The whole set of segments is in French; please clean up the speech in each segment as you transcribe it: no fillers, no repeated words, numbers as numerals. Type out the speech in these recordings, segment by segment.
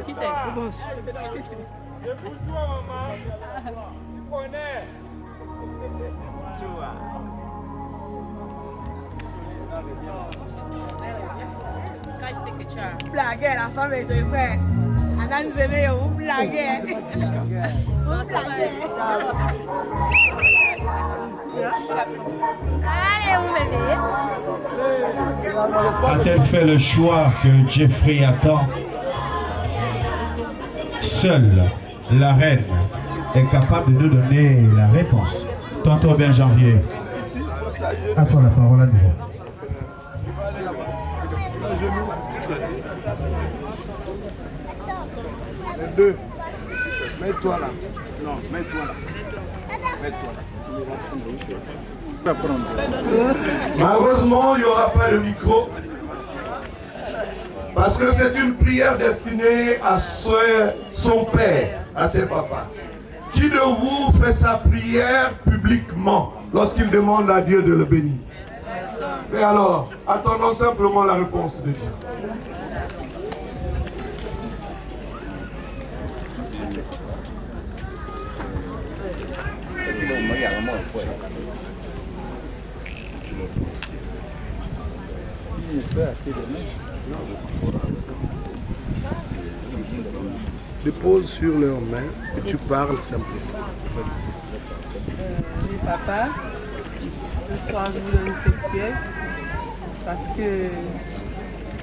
Qui c'est? Blaguez, la femme est très frère. Anna nous aimait, vous blaguez. Vous blaguez. Allez, mon bébé. A-t-elle fait le choix que Jeffrey attend? Seule la reine est capable de nous donner la réponse. Tantôt bien janvier. À toi la parole à nouveau. Les deux. Mets-toi là. Non, mets-toi là. Mets-toi là. Malheureusement, il n'y aura pas de micro. Parce que c'est une prière destinée à son père, à ses papas. Qui de vous fait sa prière publiquement lorsqu'il demande à Dieu de le bénir? Et alors, attendons simplement la réponse de Dieu. Dépose sur leurs mains et tu parles simplement. Oui, papa, ce soir je vous donne cette pièce parce que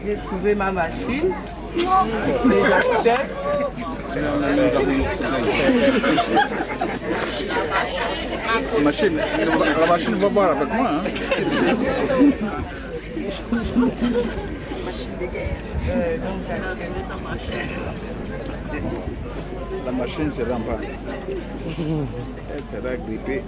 j'ai trouvé ma machine et j'accepte. La machine va voir avec moi. Hein? Donc j'accepte. La machine se rend pas. Elle sera grippée.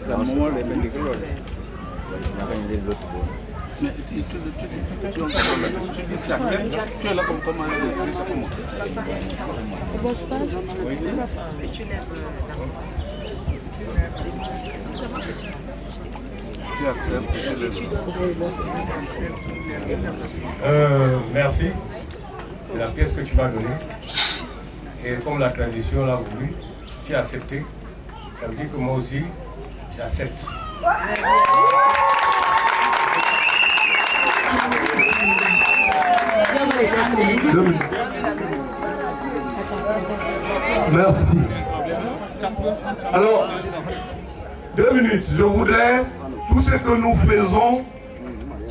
C'est un moment de médicaments. Mais tu es là pour commencer. Comment se passe? Merci de la pièce que tu m'as donnée. Et comme la tradition l'a voulu, tu as accepté. Ça veut dire que moi aussi, j'accepte. Merci. Alors, 2 minutes. Je voudrais, tout ce que nous faisons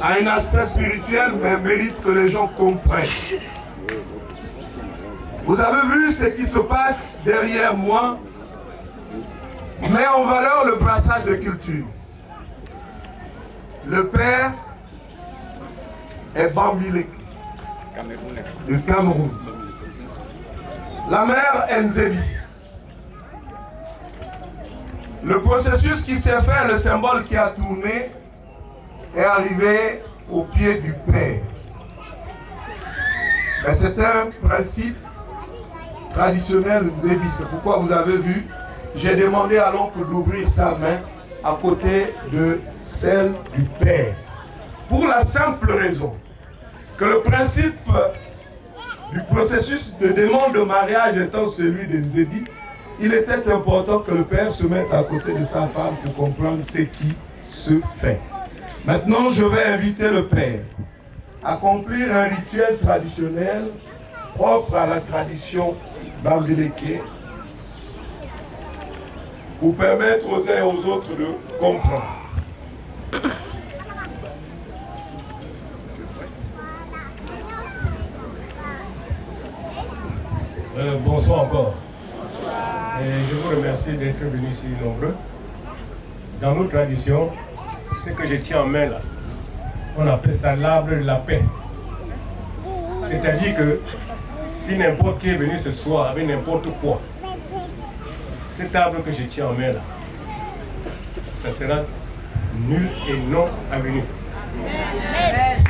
a un aspect spirituel, mais mérite que les gens comprennent. Vous avez vu ce qui se passe derrière moi, met en valeur le brassage de culture. Le père est Bambileke, du Cameroun. La mère Nzebi. Le processus qui s'est fait, le symbole qui a tourné, est arrivé au pied du père. Mais c'est un principe traditionnel Nzebi. C'est pourquoi vous avez vu, j'ai demandé à l'oncle d'ouvrir sa main à côté de celle du père. Pour la simple raison que le principe du processus de demande de mariage étant celui de Nzebi, il était important que le père se mette à côté de sa femme pour comprendre ce qui se fait. Maintenant, je vais inviter le père à accomplir un rituel traditionnel propre à la tradition Bambileke pour permettre aux uns et aux autres de comprendre. Bonsoir encore. Et je vous remercie d'être venus si nombreux. Dans nos traditions, ce que je tiens en main là, on appelle ça l'arbre de la paix. C'est-à-dire que si n'importe qui est venu ce soir avec n'importe quoi, cet arbre que je tiens en main là, ça sera nul et non avenu.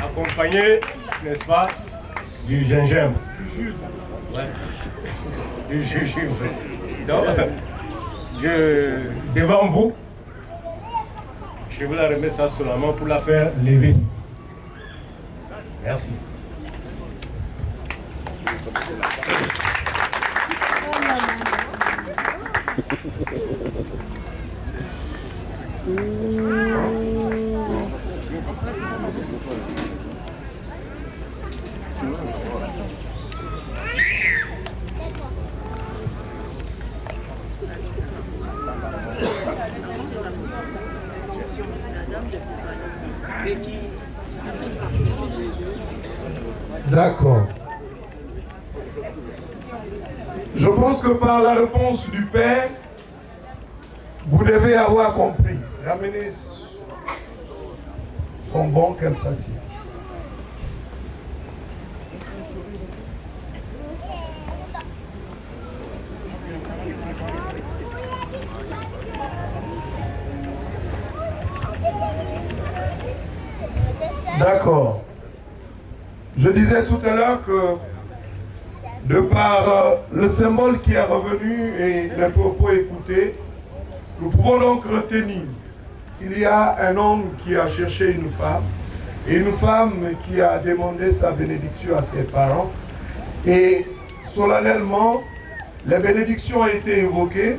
Accompagné, n'est-ce pas, du gingembre. Ouais. Du gingembre. Donc, devant vous, je vais la remettre ça sur la main pour la faire lever. Merci. D'accord. Je pense que par la réponse du Père, vous devez avoir compris. Ramenez son bon qu'elle s'assied. D'accord. Je disais tout à l'heure que de par le symbole qui est revenu et les propos écoutés, nous pouvons donc retenir qu'il y a un homme qui a cherché une femme et une femme qui a demandé sa bénédiction à ses parents. Et solennellement, les bénédictions ont été évoquées,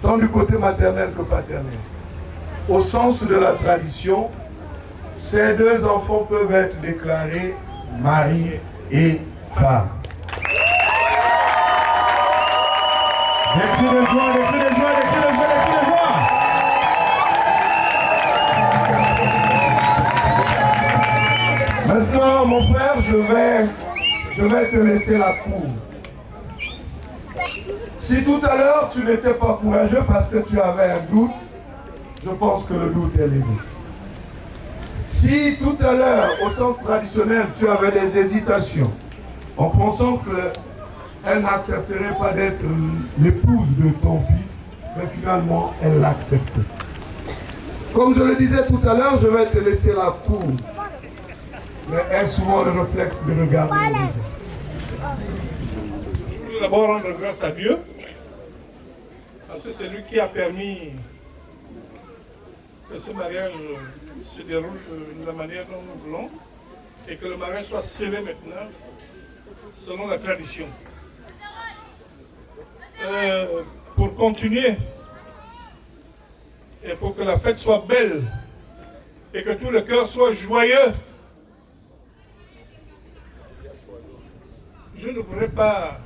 tant du côté maternel que paternel. Au sens de la tradition, ces deux enfants peuvent être déclarés mari et femme. Des cris de joie, des cris de joie, des cris de joie, des cris de joie. Maintenant, mon frère, je vais te laisser la cour. Si tout à l'heure tu n'étais pas courageux parce que tu avais un doute, je pense que le doute est levé. Si tout à l'heure, au sens traditionnel, tu avais des hésitations, en pensant qu'elle n'accepterait pas d'être l'épouse de ton fils, mais finalement, elle l'accepte. Comme je le disais tout à l'heure, je vais te laisser la cour. Mais est souvent le réflexe de regarder les gens. Je voulais d'abord rendre grâce à Dieu, parce que c'est lui qui a permis que ce mariage se déroule de la manière dont nous voulons et que le mariage soit scellé maintenant selon la tradition. Pour continuer et pour que la fête soit belle et que tout le cœur soit joyeux, je ne voudrais pas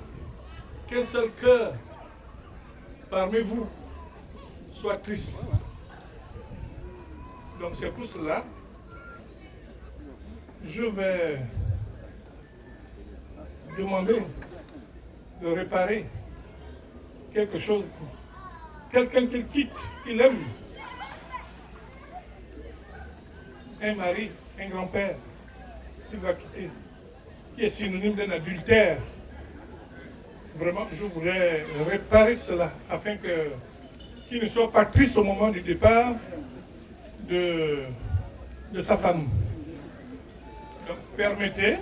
qu'un seul cœur parmi vous soit triste. Donc c'est pour cela, je vais demander de réparer quelque chose, quelqu'un qu'il quitte, qu'il aime. Un mari, un grand-père, qu'il va quitter, qui est synonyme d'un adultère. Vraiment, je voudrais réparer cela afin qu'il ne soit pas triste au moment du départ de sa femme. Donc, permettez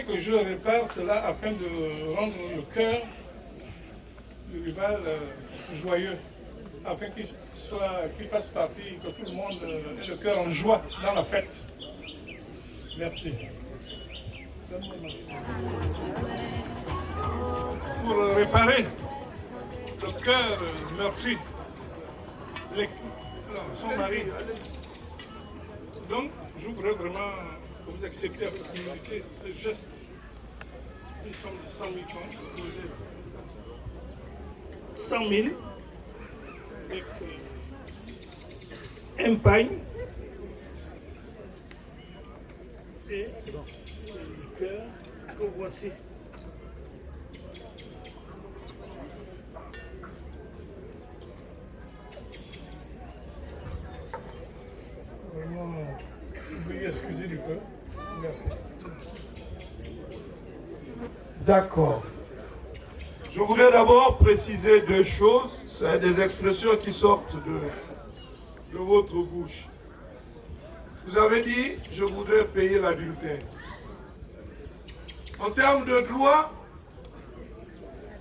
que je répare cela afin de rendre le cœur du rival joyeux, afin qu'il fasse partie, que tout le monde ait le cœur en joie dans la fête. Merci. Pour réparer le cœur meurtri, son mari. Donc, je voudrais vraiment que vous acceptiez avec humilité ce geste. Une somme de 100 000 francs. 100 000 avec un pain et cœur que voici. Vraiment, veuillez excuser du cœur. Merci. D'accord. Je voudrais d'abord préciser deux choses. C'est des expressions qui sortent de votre bouche. Vous avez dit, je voudrais payer l'adultère. En termes de droit,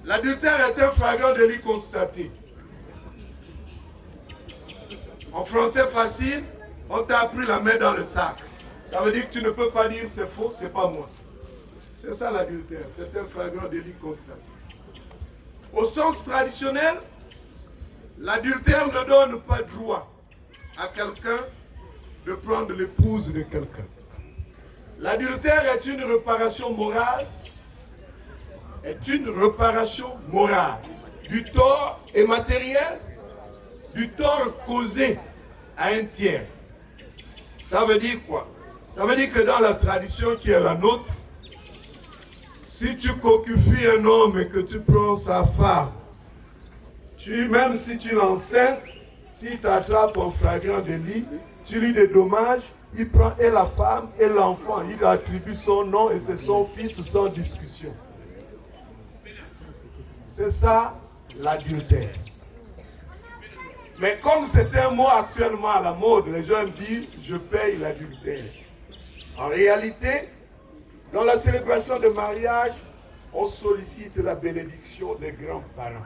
l'adultère est un flagrant délit constaté. En français facile, on t'a pris la main dans le sac. Ça veut dire que tu ne peux pas dire c'est faux, c'est pas moi. C'est ça l'adultère, c'est un flagrant délit constaté. Au sens traditionnel, l'adultère ne donne pas droit à quelqu'un de prendre l'épouse de quelqu'un. L'adultère est une réparation morale, du tort immatériel, du tort causé à un tiers. Ça veut dire quoi? Ça veut dire que dans la tradition qui est la nôtre, si tu cocufies un homme et que tu prends sa femme, même si tu l'enceintes, s'il t'attrape en flagrant délit, tu lui dédommages, il prend et la femme et l'enfant, il lui attribue son nom et c'est son fils sans discussion. C'est ça l'adultère. Mais comme c'est un mot actuellement à la mode, les gens disent je paye l'adultère. En réalité, dans la célébration de mariage, on sollicite la bénédiction des grands-parents.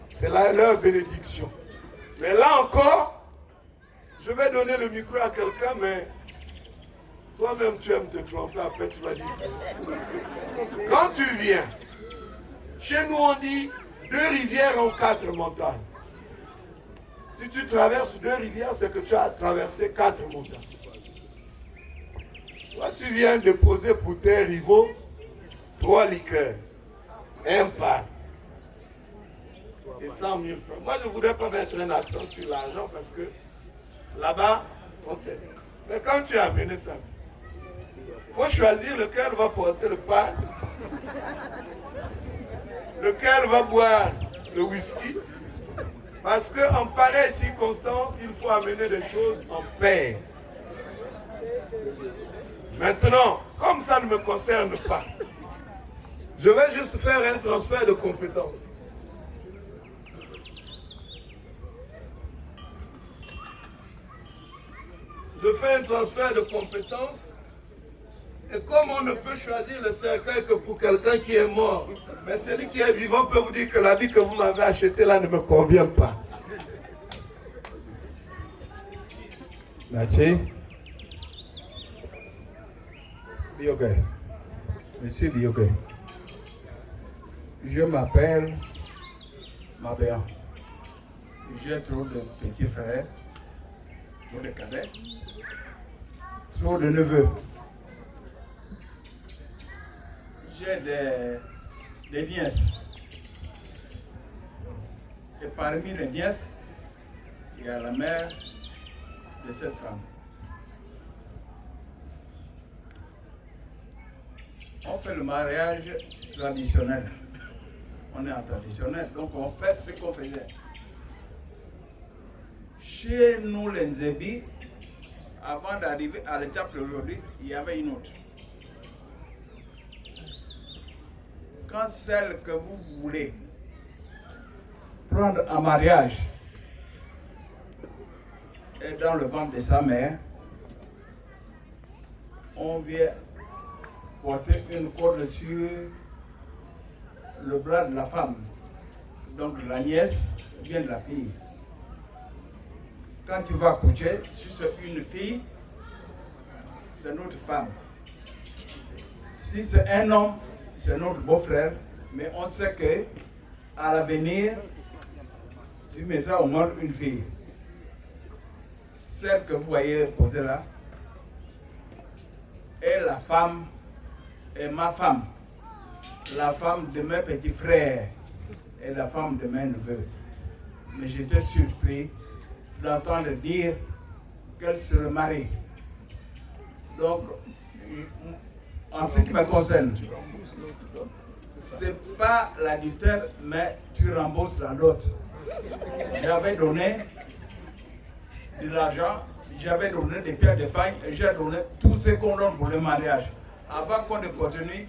C'est leur bénédiction. Mais là encore, je vais donner le micro à quelqu'un, mais toi-même tu aimes te tromper, après tu vas dire. Quand tu viens, chez nous on dit 2 rivières en 4 montagnes. Si tu traverses 2 rivières, c'est que tu as traversé 4 montagnes. Toi tu viens de poser pour tes rivaux 3 liqueurs, 1 pain et 100 000 francs. Moi je ne voudrais pas mettre un accent sur l'argent parce que là-bas, on sait. Mais quand tu as amené ça, il faut choisir lequel va porter le pain, lequel va boire le whisky. Parce qu'en pareille circonstance, il faut amener des choses en paix. Maintenant, comme ça ne me concerne pas, je vais juste faire un transfert de compétences. Je fais un transfert de compétences. Et comme on ne peut choisir le cercueil que pour quelqu'un qui est mort, mais celui qui est vivant peut vous dire que la vie que vous m'avez achetée là ne me convient pas. Mathieu, Biogué, Monsieur Biogué, je m'appelle Mabéan. J'ai trop de petits frères, trop de cadets, trop de neveux. J'ai des nièces. Et parmi les nièces, il y a la mère de cette femme. On fait le mariage traditionnel. On est en traditionnel, donc on fait ce qu'on faisait. Chez nous, les Nzébi, avant d'arriver à l'étape d'aujourd'hui, il y avait une autre. Quand celle que vous voulez prendre en mariage est dans le ventre de sa mère, on vient porter une corde sur le bras de la femme, donc de la nièce ou bien de la fille. Quand tu vas coucher, si c'est une fille, c'est notre femme. Si c'est un homme, c'est notre beau-frère, mais on sait que à l'avenir, tu mettras au monde une fille. Celle que vous voyez porter là est la femme, est ma femme, la femme de mes petits frères et la femme de mes neveux. Mais j'étais surpris d'entendre dire qu'elle se remarie. Donc, en ce qui me concerne, c'est pas l'adultère, mais tu rembourses la dot. J'avais donné de l'argent, j'avais donné des pierres d'épargne, et j'ai donné tout ce qu'on donne pour le mariage. Avant qu'on ne continue,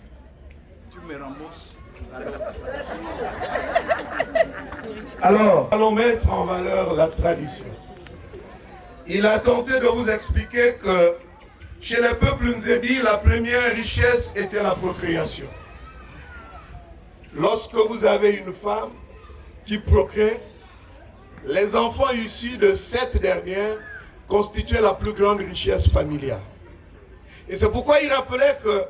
tu me rembourses la dot. Alors, allons mettre en valeur la tradition. Il a tenté de vous expliquer que chez les peuples Nzebi, la première richesse était la procréation. Lorsque vous avez une femme qui procrée, les enfants issus de cette dernière constituaient la plus grande richesse familiale. Et c'est pourquoi il rappelait que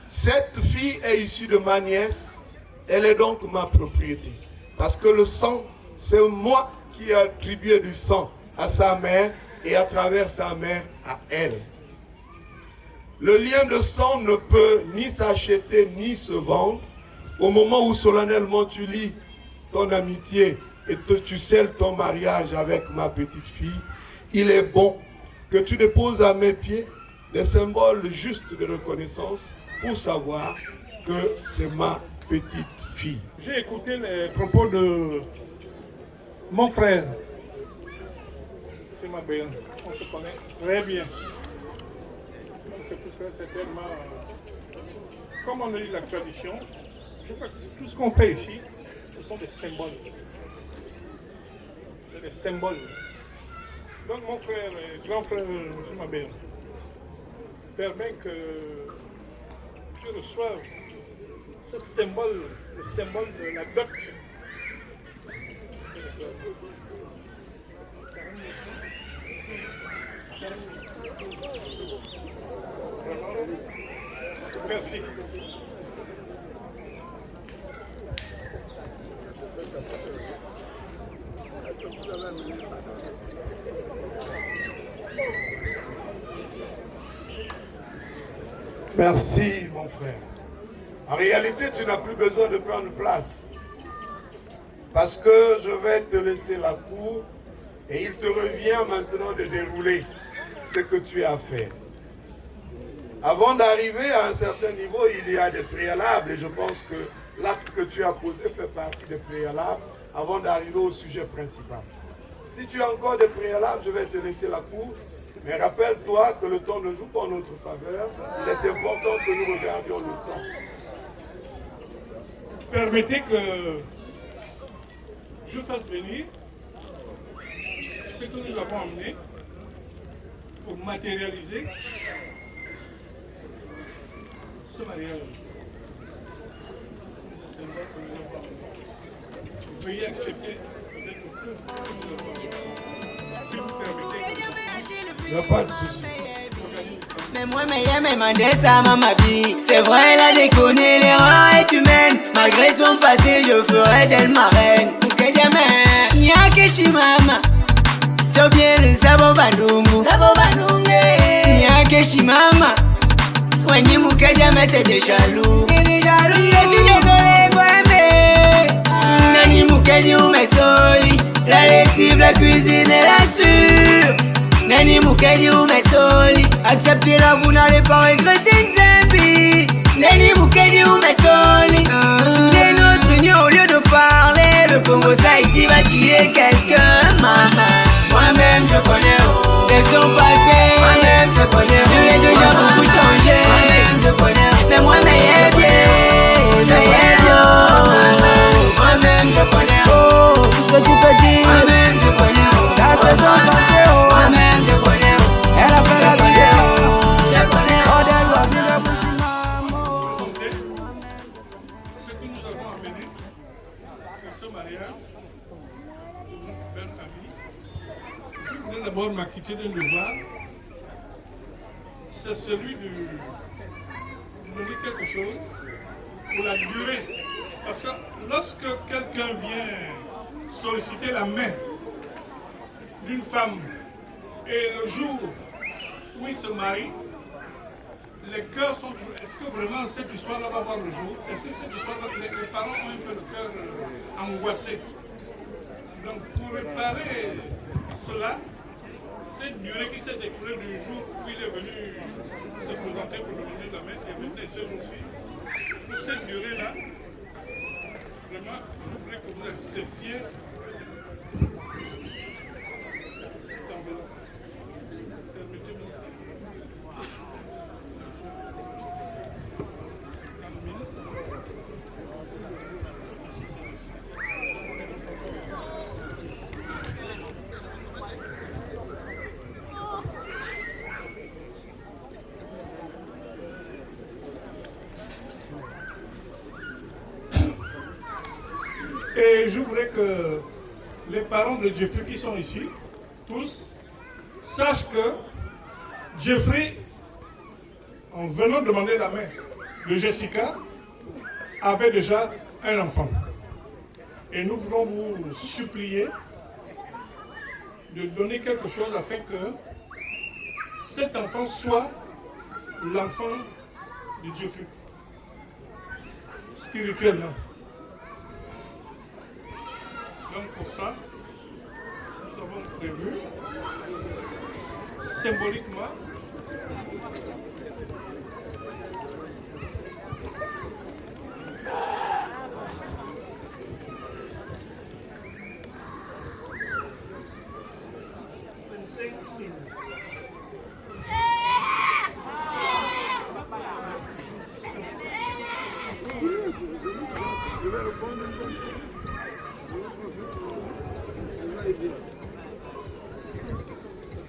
cette fille est issue de ma nièce, elle est donc ma propriété. Parce que le sang, c'est moi qui ai attribué du sang à sa mère et à travers sa mère à elle. Le lien de sang ne peut ni s'acheter ni se vendre. Au moment où solennellement tu lis ton amitié et tu scelles ton mariage avec ma petite fille, il est bon que tu déposes à mes pieds des symboles justes de reconnaissance pour savoir que c'est ma petite fille. J'ai écouté les propos de mon frère. C'est ma belle. On se connaît très bien. Donc c'est pour ça, c'est tellement... Comme on lit la tradition, je crois que tout ce qu'on fait ici, ce sont des symboles. C'est des symboles. Donc mon frère, grand frère, M. Mabel, permet que je reçoive ce symbole, le symbole de la dot. Merci. Merci, mon frère. En réalité, tu n'as plus besoin de prendre place. Parce que je vais te laisser la cour et il te revient maintenant de dérouler ce que tu as fait. Avant d'arriver à un certain niveau, il y a des préalables et je pense que l'acte que tu as posé fait partie des préalables avant d'arriver au sujet principal. Si tu as encore des préalables, je vais te laisser la cour. Mais rappelle-toi que le temps ne joue pas en notre faveur. Il est important que nous regardions le temps. Permettez que je fasse venir ce que nous avons amené pour matérialiser ce mariage. C'est vrai que nous avons amené. Veuillez accepter peut-être que si vous permettez. Il n'y a pas de souci. Mais moi, mais demandé ça, ma vie. C'est vrai, elle a déconné, l'erreur est humaine. Malgré son passé, je ferai d'elle ma reine. Ouke djame, nyake shimama. Tobie le sabo bandungu. Sabo bandungu. Nyake shimama. Wenye mouke djame, c'est des jaloux. C'est des jaloux. Je suis désolé, quoi, mais. Nani mouke djoume soli. La lessive, la cuisine et la sûre. Nani mukedi umesoli. Acceptez-la, vous n'allez pas regretter Nzembi. Nani mukedi umesoli. Soudez notre union au lieu de parler. Le Congo ça ici va tuer quelqu'un. Moi-même je connais de son passé. Moi-même je connais. Je l'ai déjà beaucoup changé. Moi-même je connais. Mais moi mais bien. Moi-même je connais. Tout ce que tu peux dire. Moi-même je connais. La saison passée. Moi-même je connais. Elle a fait la vidéo. Je connais. Ce que nous avons amené pour ce mariage, une belle famille, je voudrais d'abord m'acquitter d'un devoir. C'est celui de donner quelque chose pour la durée. Parce que lorsque quelqu'un vient solliciter la main d'une femme et le jour où il se marie, les cœurs sont toujours... Est-ce que vraiment cette histoire-là va voir le jour? Est-ce que cette histoire-là, les parents ont un peu le cœur angoissé? Donc pour réparer cela, cette durée qui s'est écoulée du jour où il est venu se présenter pour demander la main et maintenant ce jour-ci, cette durée-là, vraiment, je voudrais que vous acceptiez cette enveloppe. Permettez-moi. Et je voudrais que les parents de Jeffrey qui sont ici, tous, sachent que Jeffrey, en venant demander la main de Jessica, avait déjà un enfant. Et nous voulons vous supplier de donner quelque chose afin que cet enfant soit l'enfant de Jeffrey, spirituellement. Donc pour ça, nous avons prévu symboliquement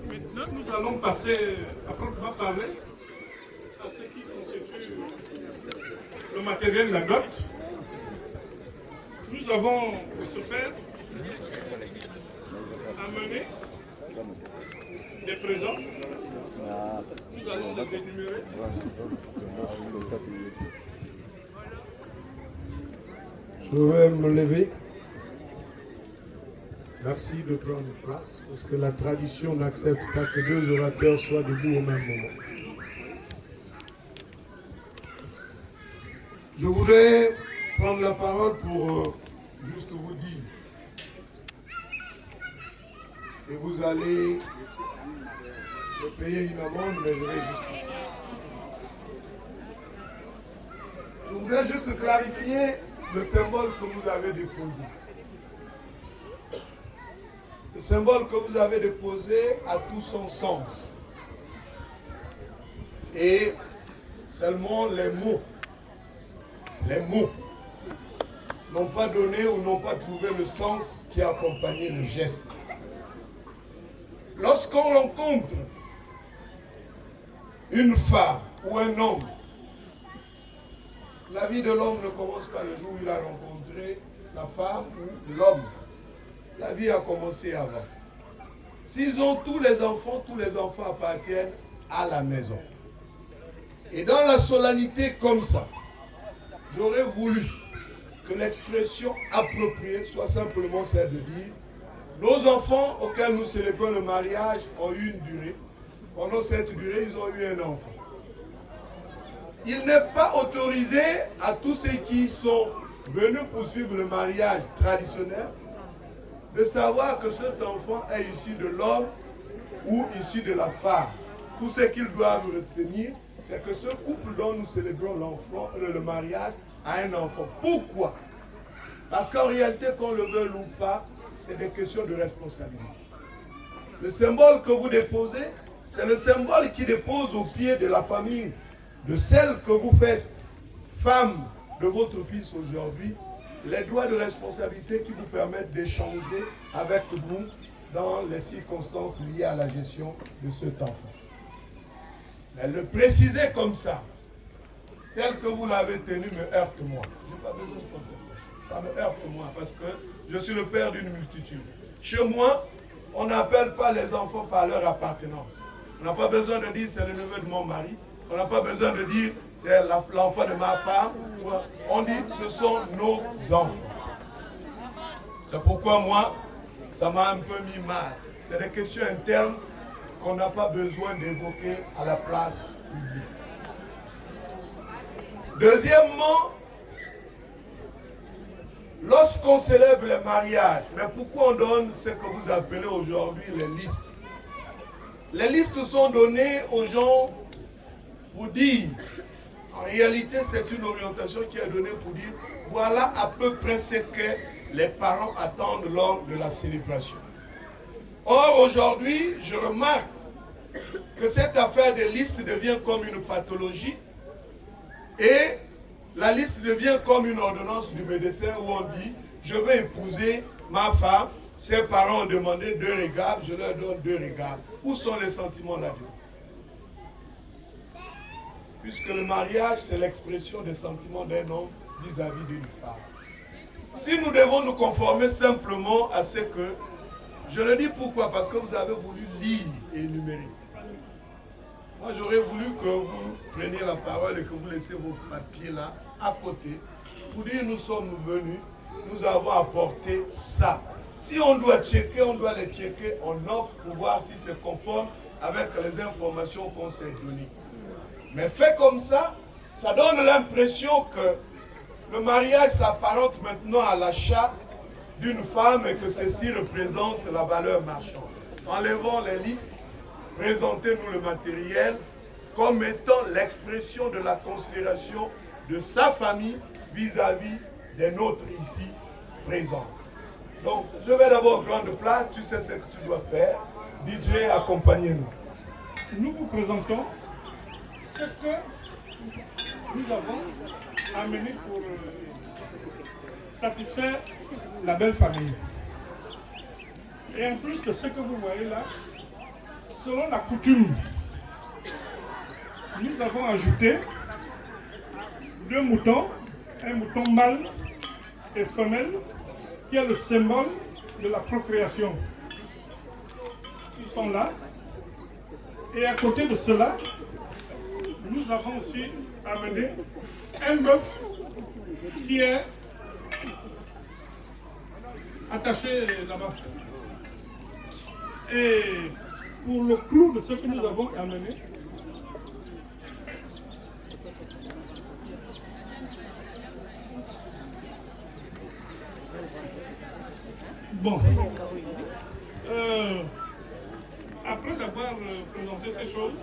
Maintenant, nous allons passer, après on va parler, à ce qui constitue le matériel de la dot. Nous avons, pour ce faire, amené des présents. Nous allons les énumérer. Je vais me lever. Merci de prendre place parce que la tradition n'accepte pas que deux orateurs soient debout au même moment. Je voudrais prendre la parole pour juste vous dire. Et vous allez me payer une amende, mais je vais justifier. Je voudrais juste clarifier le symbole que vous avez déposé. Le symbole que vous avez déposé a tout son sens. Et seulement les mots n'ont pas donné ou n'ont pas trouvé le sens qui a accompagné le geste. Lorsqu'on rencontre une femme ou un homme, la vie de l'homme ne commence pas le jour où il a rencontré la femme ou l'homme. La vie a commencé avant. S'ils ont tous les enfants appartiennent à la maison. Et dans la solennité comme ça, j'aurais voulu que l'expression appropriée soit simplement celle de dire nos enfants auxquels nous célébrons le mariage ont eu une durée. Pendant cette durée, ils ont eu un enfant. Il n'est pas autorisé à tous ceux qui sont venus poursuivre le mariage traditionnel de savoir que cet enfant est issu de l'homme ou issu de la femme. Tout ce qu'ils doivent retenir, c'est que ce couple dont nous célébrons le mariage a un enfant. Pourquoi? Parce qu'en réalité, qu'on le veuille ou pas, c'est des questions de responsabilité. Le symbole que vous déposez, c'est le symbole qui dépose au pied de la famille, de celle que vous faites femme de votre fils aujourd'hui, les droits de responsabilité qui vous permettent d'échanger avec nous dans les circonstances liées à la gestion de cet enfant. Mais le préciser comme ça, tel que vous l'avez tenu, me heurte moi. Je n'ai pas besoin de penser. Ça me heurte moi parce que je suis le père d'une multitude. Chez moi, on n'appelle pas les enfants par leur appartenance. On n'a pas besoin de dire c'est le neveu de mon mari. On n'a pas besoin de dire c'est l'enfant de ma femme. On dit ce sont nos enfants. C'est pourquoi moi, ça m'a un peu mis mal. C'est des questions internes qu'on n'a pas besoin d'évoquer à la place publique. Deuxièmement, lorsqu'on célèbre le mariage, mais pourquoi on donne ce que vous appelez aujourd'hui les listes? Les listes sont données aux gens pour dire, en réalité c'est une orientation qui est donnée pour dire, voilà à peu près ce que les parents attendent lors de la célébration. Or aujourd'hui, je remarque que cette affaire des listes devient comme une pathologie et la liste devient comme une ordonnance du médecin où on dit, je vais épouser ma femme, ses parents ont demandé 2 regards, je leur donne 2 regards. Où sont les sentiments là-dedans? Puisque le mariage, c'est l'expression des sentiments d'un homme vis-à-vis d'une femme. Si nous devons nous conformer simplement à ce que, je le dis pourquoi, parce que vous avez voulu lire et énumérer. Moi, j'aurais voulu que vous preniez la parole et que vous laissiez vos papiers là, à côté, pour dire nous sommes venus, nous avons apporté ça. Si on doit checker, on doit les checker en offre pour voir si c'est conforme avec les informations qu'on s'est données. Mais fait comme ça, ça donne l'impression que le mariage s'apparente maintenant à l'achat d'une femme et que ceci représente la valeur marchande. Enlevons les listes, présentez-nous le matériel comme étant l'expression de la considération de sa famille vis-à-vis des nôtres ici présents. Donc, je vais d'abord prendre place, tu sais ce que tu dois faire. DJ, accompagnez-nous. Nous vous présentons ce que nous avons amené pour satisfaire la belle famille. Et en plus de ce que vous voyez là, selon la coutume, nous avons ajouté 2 moutons, un mouton mâle et femelle, qui est le symbole de la procréation. Ils sont là. Et à côté de cela, nous avons aussi amené un bœuf qui est attaché là-bas. Et pour le clou de ce que nous avons amené, bon, après avoir présenté ces choses,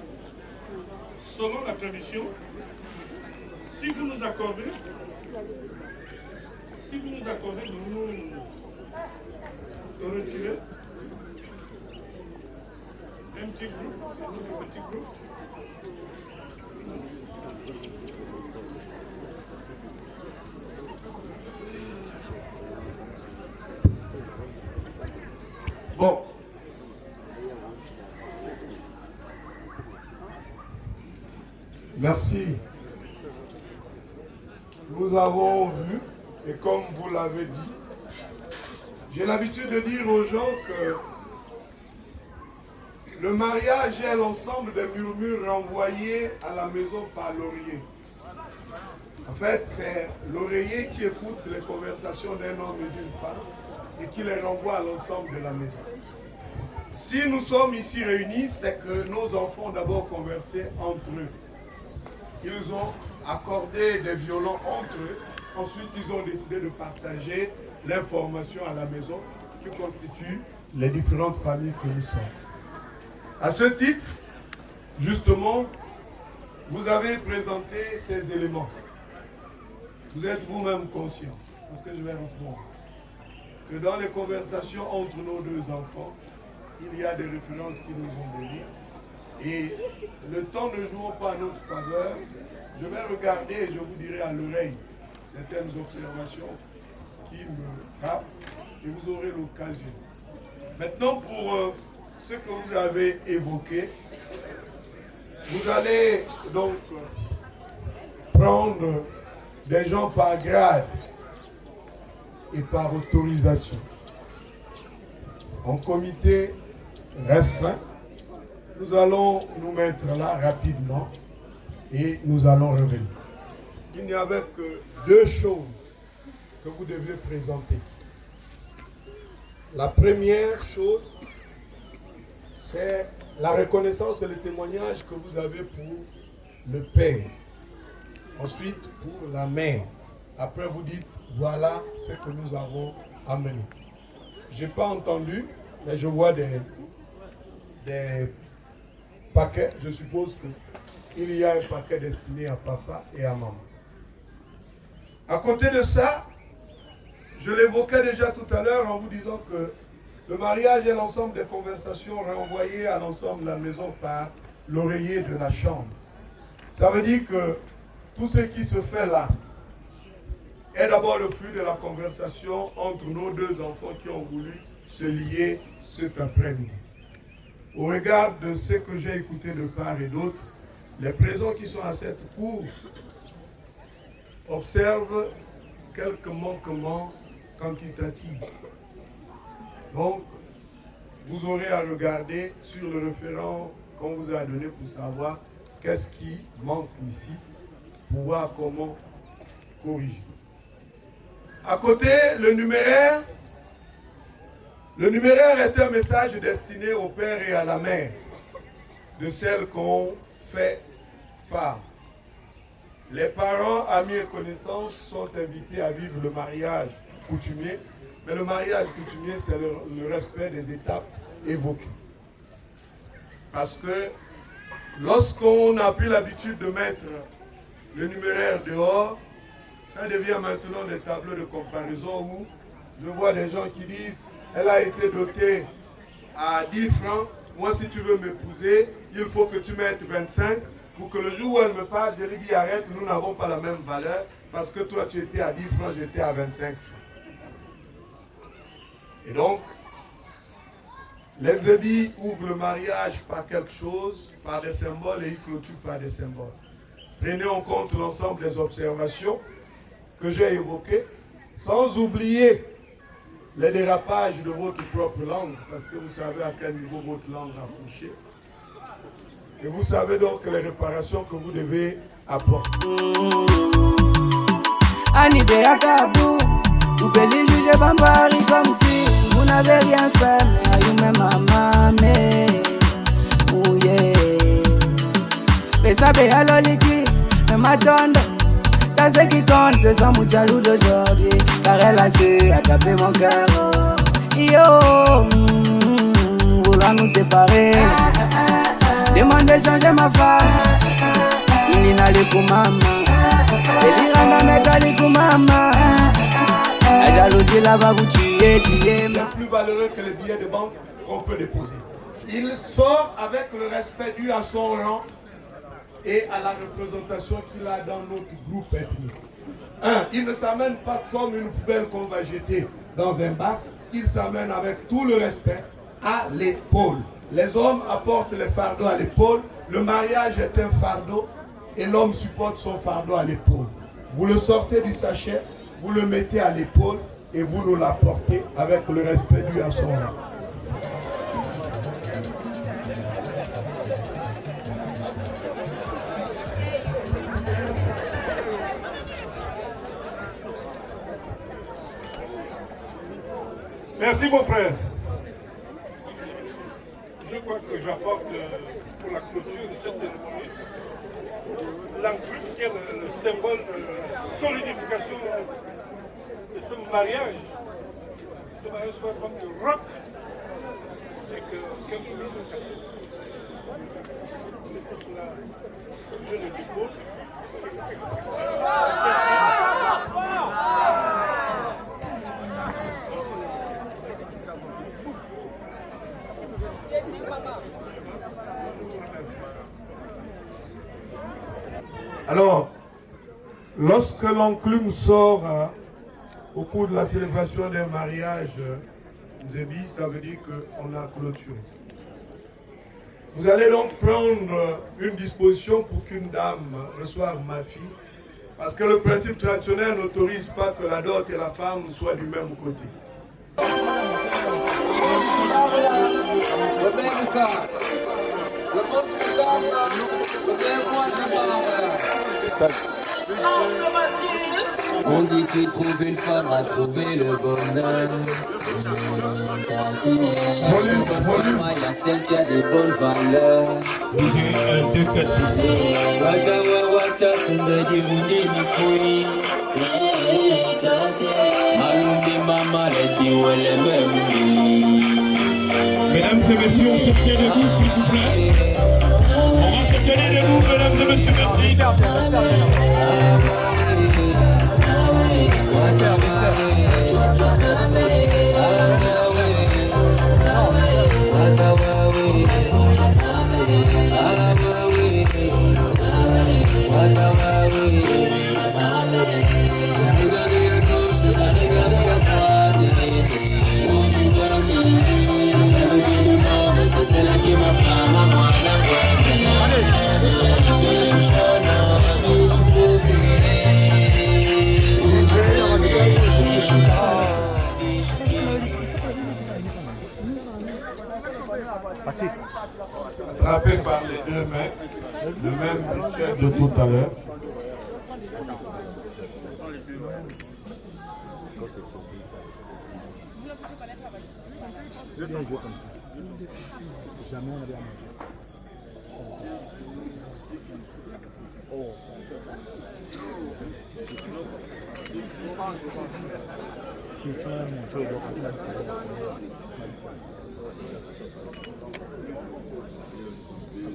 selon la tradition, si vous nous accordez, de nous retirer un petit groupe, Bon. Merci. Nous avons vu, et comme vous l'avez dit, j'ai l'habitude de dire aux gens que le mariage est l'ensemble des murmures renvoyés à la maison par l'oreiller. En fait, c'est l'oreiller qui écoute les conversations d'un homme et d'une femme et qui les renvoie à l'ensemble de la maison. Si nous sommes ici réunis, c'est que nos enfants ont d'abord conversé entre eux. Ils ont accordé des violons entre eux. Ensuite, ils ont décidé de partager l'information à la maison qui constitue les différentes familles que nous sommes. À ce titre, justement, vous avez présenté ces éléments. Vous êtes vous-même conscient, parce que je vais répondre, que dans les conversations entre nos 2 enfants, il y a des références qui nous ont données. Et le temps ne jouant pas à notre faveur, je vais regarder et je vous dirai à l'oreille certaines observations qui me frappent et vous aurez l'occasion. Maintenant, pour ce que vous avez évoqué, vous allez donc prendre des gens par grade et par autorisation. En comité restreint, nous allons nous mettre là rapidement et nous allons revenir. Il n'y avait que 2 choses que vous devez présenter. La première chose, c'est la reconnaissance et le témoignage que vous avez pour le père. Ensuite, pour la mère. Après, vous dites, voilà ce que nous avons amené. Je n'ai pas entendu, mais je vois des paquet, je suppose qu'il y a un paquet destiné à papa et à maman. À côté de ça, je l'évoquais déjà tout à l'heure en vous disant que le mariage est l'ensemble des conversations renvoyées à l'ensemble de la maison par l'oreiller de la chambre. Ça veut dire que tout ce qui se fait là est d'abord le fruit de la conversation entre nos deux enfants qui ont voulu se lier cet après-midi. Au regard de ce que j'ai écouté de part et d'autre, les présents qui sont à cette cour observent quelques manquements quantitatifs. Donc, vous aurez à regarder sur le référent qu'on vous a donné pour savoir qu'est-ce qui manque ici, pour voir comment corriger. À côté, le numéraire est un message destiné au père et à la mère de celle qu'on fait femme. Les parents, amis et connaissances sont invités à vivre le mariage coutumier, mais le mariage coutumier, c'est le respect des étapes évoquées. Parce que lorsqu'on n'a plus l'habitude de mettre le numéraire dehors, ça devient maintenant des tableaux de comparaison où je vois des gens qui disent « Elle a été dotée à 10 francs, moi si tu veux m'épouser, il faut que tu mettes 25. Pour que le jour où elle me parle, je lui dis arrête, nous n'avons pas la même valeur parce que toi tu étais à 10 francs, j'étais à 25 francs. » Et donc, l'Enzébi ouvre le mariage par quelque chose, par des symboles, et il clôture par des symboles. Prenez en compte l'ensemble des observations que j'ai évoquées, sans oublier les dérapages de votre propre langue, parce que vous savez à quel niveau votre langue a fauché. Et vous savez donc les réparations que vous devez apporter. Anibea Kabou, vous pouvez juger Bambari comme si vous n'avez rien fait, mais à vous-même maman, mais mouillé. Mais ça fait à l'oliki, mais m'attendre. T'as ce qui compte, c'est son mouchalou d'aujourd'hui, car elle a su attraper mon cœur. Yo, vouloir nous séparer. Demande de changer ma femme. Il n'a les maman. Et dire à ma mère maman. La jalousie là va vous tuer, tuer. Il est plus valeureux que le billet de banque qu'on peut déposer. Il sort avec le respect dû à son rang et à la représentation qu'il a dans notre groupe ethnique. Il ne s'amène pas comme une poubelle qu'on va jeter dans un bac. Il s'amène avec tout le respect à l'épaule. Les hommes apportent les fardeaux à l'épaule. Le mariage est un fardeau et l'homme supporte son fardeau à l'épaule. Vous le sortez du sachet, vous le mettez à l'épaule et vous nous l'apportez avec le respect dû à son rang. Merci mon frère. Je crois que j'apporte pour la clôture de cette cérémonie l'enclume qui est le symbole de la solidification de ce mariage. Ce mariage soit comme le roc et que quelque chose de cassé. C'est pour cela que je le dépose. Alors, lorsque l'enclume sort au cours de la célébration d'un mariage, ça veut dire qu'on a clôturé. Vous allez donc prendre une disposition pour qu'une dame reçoive ma fille, parce que le principe traditionnel n'autorise pas que la dot et la femme soient du même côté. On dit qu'il trouve une femme à trouver le bonheur. Il y a celle qui a des bonnes valeurs. Waka waka tumbe di wundi mikuri. Malumbi mama le di wele me. Mesdames et messieurs, on se tient debout, s'il vous plaît. On va se tenir debout, mesdames et messieurs, merci. Attrapé par les deux mains, le même rituel de tout à l'heure. Bien joué comme ça. Jamais on avait à manger. Oh. Si tu as montré, tu vas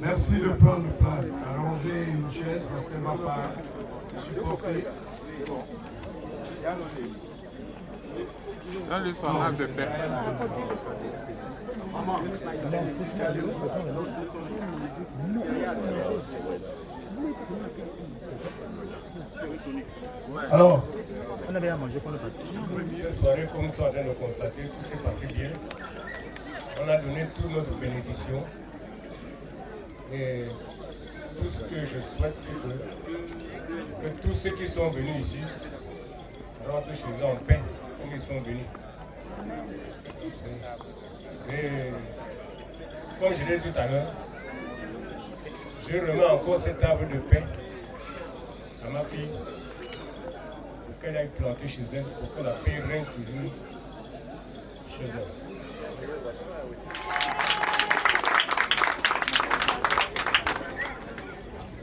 Merci de prendre place. Arrangez une chaise parce qu'elle ne va pas supporter. Donne-lui son âme de paix. Alors, on avait à manger pour le parti. Cette soirée, comme nous sommes en train de constater, tout s'est passé bien. On a donné toute notre bénédiction. Et tout ce que je souhaite, c'est que tous ceux qui sont venus ici rentrent chez eux en paix, comme ils sont venus. Et comme je l'ai dit tout à l'heure, je remets encore cet arbre de paix à ma fille pour qu'elle aille planter chez elle, pour que la paix règne toujours chez elle.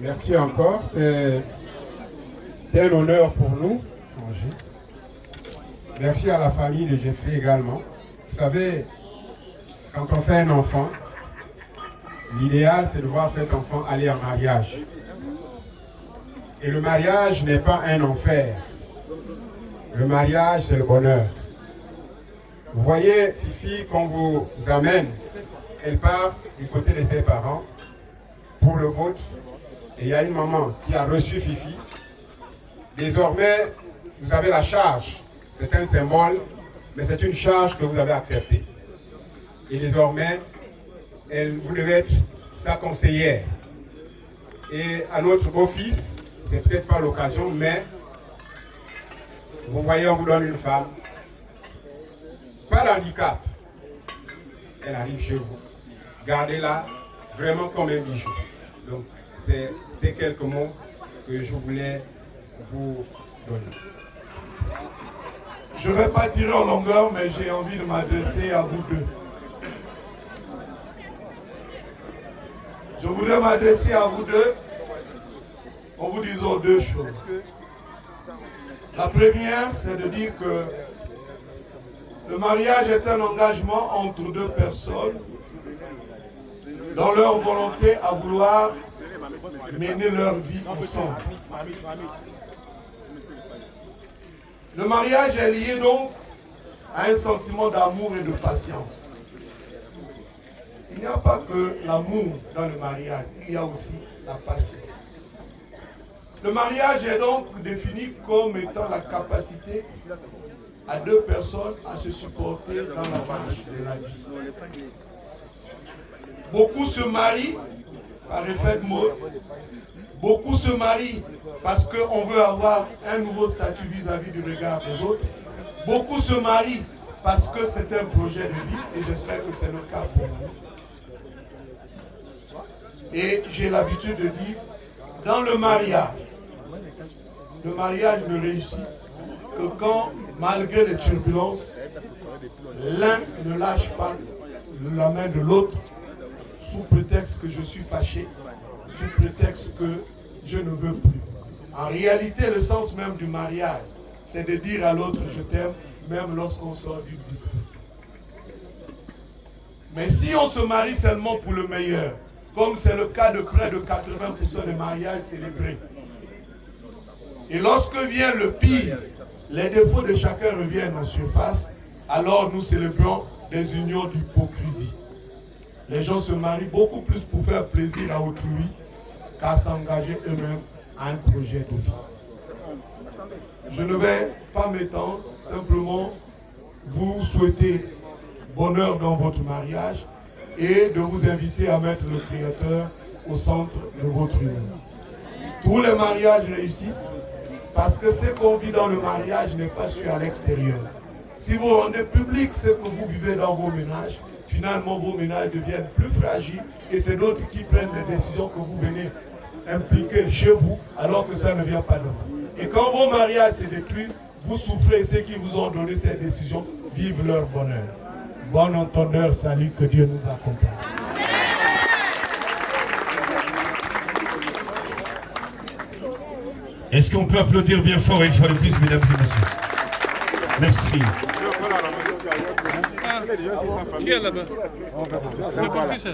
Merci encore, c'est un honneur pour nous. Merci à la famille de Jeffrey également. Vous savez, quand on fait un enfant, l'idéal c'est de voir cet enfant aller en mariage. Et le mariage n'est pas un enfer. Le mariage c'est le bonheur. Vous voyez, Fifi, qu'on vous amène, elle part du côté de ses parents pour le vôtre. Et il y a une maman qui a reçu Fifi. Désormais, vous avez la charge. C'est un symbole, mais c'est une charge que vous avez acceptée. Et désormais, vous devez être sa conseillère. Et à notre beau-fils, c'est peut-être pas l'occasion, mais vous voyez, on vous donne une femme. Pas d'handicap. Elle arrive chez vous. Gardez-la vraiment comme un bijou. Donc, c'est quelques mots que je voulais vous donner. Je ne vais pas tirer en longueur, mais j'ai envie de m'adresser à vous deux. Je voudrais m'adresser à vous deux en vous disant deux choses. La première, c'est de dire que le mariage est un engagement entre deux personnes dans leur volonté à vouloir mener leur vie ensemble. Le mariage est lié donc à un sentiment d'amour et de patience. Il n'y a pas que l'amour dans le mariage, il y a aussi la patience. Le mariage est donc défini comme étant la capacité à deux personnes à se supporter dans la marche de la vie. Beaucoup se marient par effet de mode. Beaucoup se marient parce qu'on veut avoir un nouveau statut vis-à-vis du regard des autres. Beaucoup se marient parce que c'est un projet de vie et j'espère que c'est le cas pour nous. Et j'ai l'habitude de dire, dans le mariage ne réussit que quand, malgré les turbulences, l'un ne lâche pas la main de l'autre sous prétexte que je suis fâché, sous prétexte que je ne veux plus. En réalité, le sens même du mariage, c'est de dire à l'autre je t'aime, même lorsqu'on sort d'une dispute. Mais si on se marie seulement pour le meilleur, comme c'est le cas de près de 80% des mariages célébrés, et lorsque vient le pire, les défauts de chacun reviennent en surface, alors nous célébrons des unions d'hypocrisie. Les gens se marient beaucoup plus pour faire plaisir à autrui qu'à s'engager eux-mêmes à un projet de vie. Je ne vais pas m'étendre, simplement vous souhaiter bonheur dans votre mariage et de vous inviter à mettre le Créateur au centre de votre union. Tous les mariages réussissent parce que ce qu'on vit dans le mariage n'est pas su à l'extérieur. Si vous rendez public ce que vous vivez dans vos ménages, finalement vos ménages deviennent plus fragiles et c'est d'autres qui prennent les décisions que vous venez impliquer chez vous alors que ça ne vient pas de vous. Et quand vos mariages se détruisent, vous souffrez et ceux qui vous ont donné ces décisions vivent leur bonheur. Bon entendeur, salut, que Dieu nous accompagne. Est-ce qu'on peut applaudir bien fort une fois de plus, mesdames et messieurs? Merci. Qui est là-bas? C'est pas plus ça.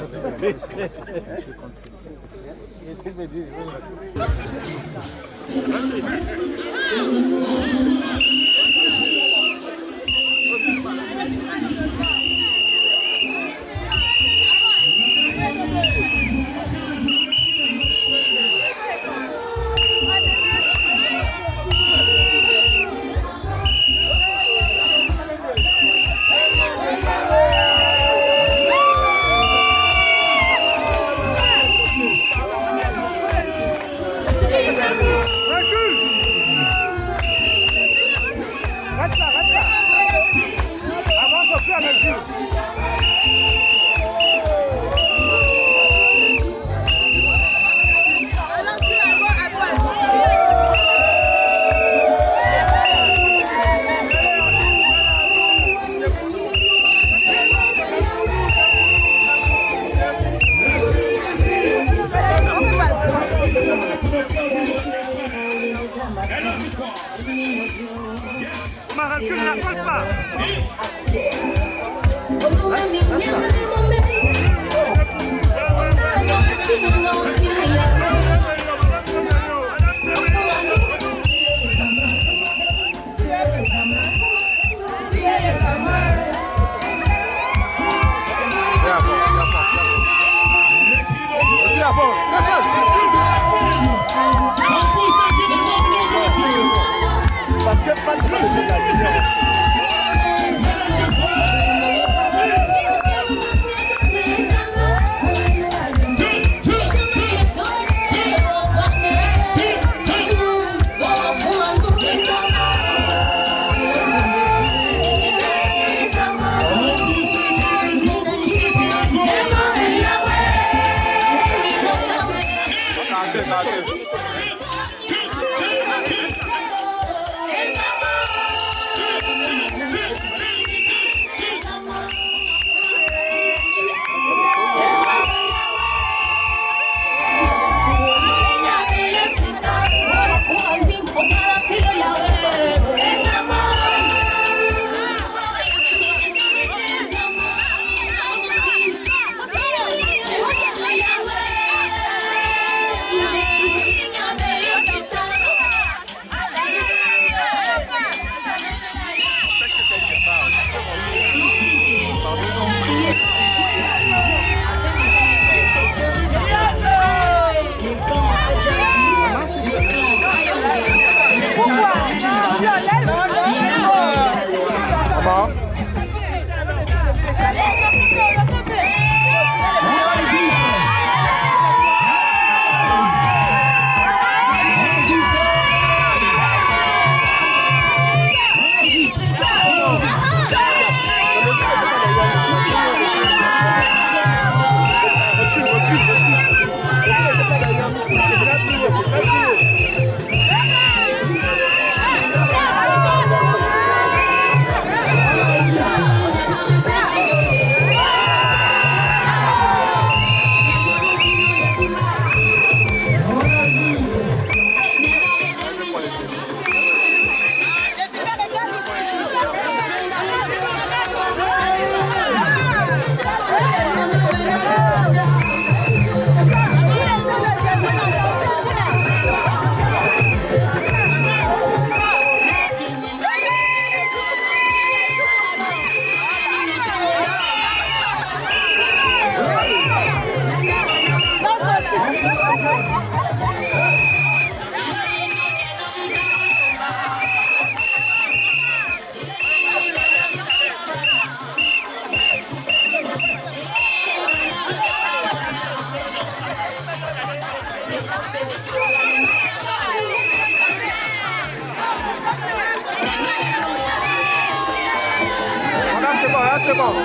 c'est bon. Tout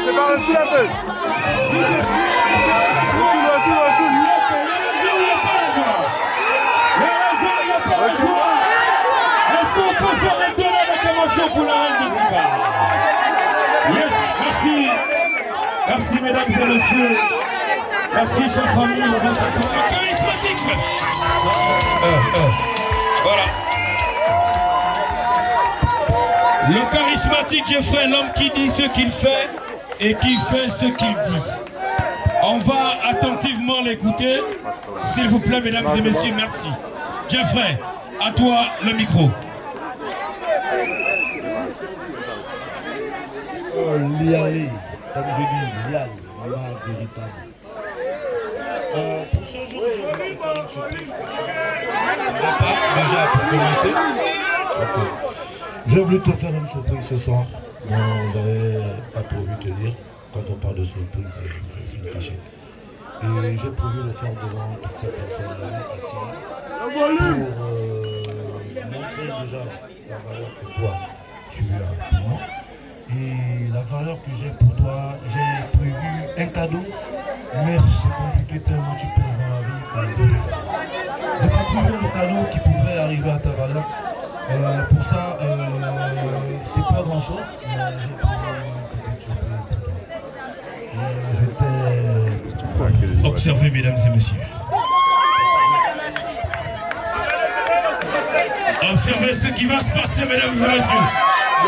un peu. Est-ce qu'on peut faire un tonnerre d'acclamation pour la reine de Zika? Yes, merci. Merci mesdames et messieurs. Merci chère famille. On va s'attendre. Charismatique. Voilà. Le charismatique Jeffrey, l'homme qui dit ce qu'il fait et qui fait ce qu'il dit. On va attentivement l'écouter. S'il vous plaît, mesdames et messieurs, merci. Jeffrey, à toi le micro. Liali, comme je dis, Liali, la véritable. Pour ce jour, je voudrais faire une surprise. Ça ne va pas déjà pour commencer. Okay. J'ai voulu te faire une surprise ce soir. Non, j'avais pas prévu de te dire. Quand on parle de surprise, c'est une cachette. Et j'ai prévu de le faire devant toutes ces personnes-là ici pour montrer déjà la valeur que toi tu as pour moi. Et la valeur que j'ai pour toi, j'ai prévu un cadeau, mais c'est compliqué tellement tu penses dans la vie que j'ai pas trouvé le cadeau qui pouvait arriver à ta valeur. Pour ça, c'est pas grand chose, mais j'ai prévu une petite surprise pour toi. Et je t'ai... Observez mesdames et messieurs. Observez ce qui va se passer mesdames et messieurs. Il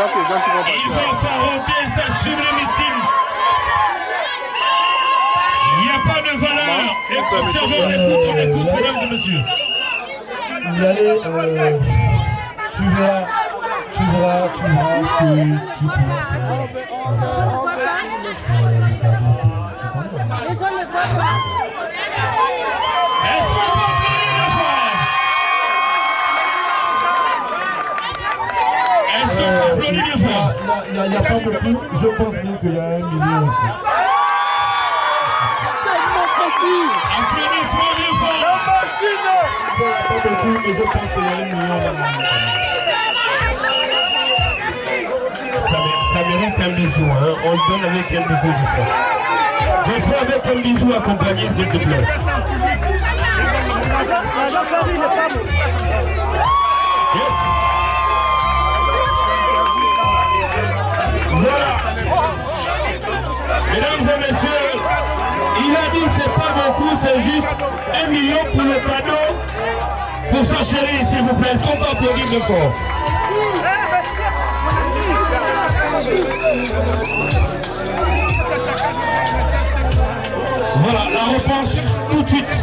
va affronter sa sublime missile. Il n'y a pas de valeur. Et observez, on écoute, mesdames et messieurs. Y aller, tu verras ce que tu pourras faire. Les gens ne savent pas. Est-ce qu'on peut applaudir le fort? Est-ce qu'on peut applaudir le fort? Il n'y a pas beaucoup, je pense bien qu'il y a 1 million aussi. Applaudissements bien fort. Pas beaucoup, et je pense qu'il y a 1 million là. Ça mérite un bisou, hein. On le donne avec un bisou du fond. Je serai avec un bisou accompagné, s'il te plaît. Yes. Voilà. Mesdames et messieurs, il a dit c'est pas beaucoup, c'est juste 1 million pour le cadeau pour sa chérie, s'il vous plaît. Est-ce qu'on peut applaudir de fort? Voilà, la réponse tout de suite.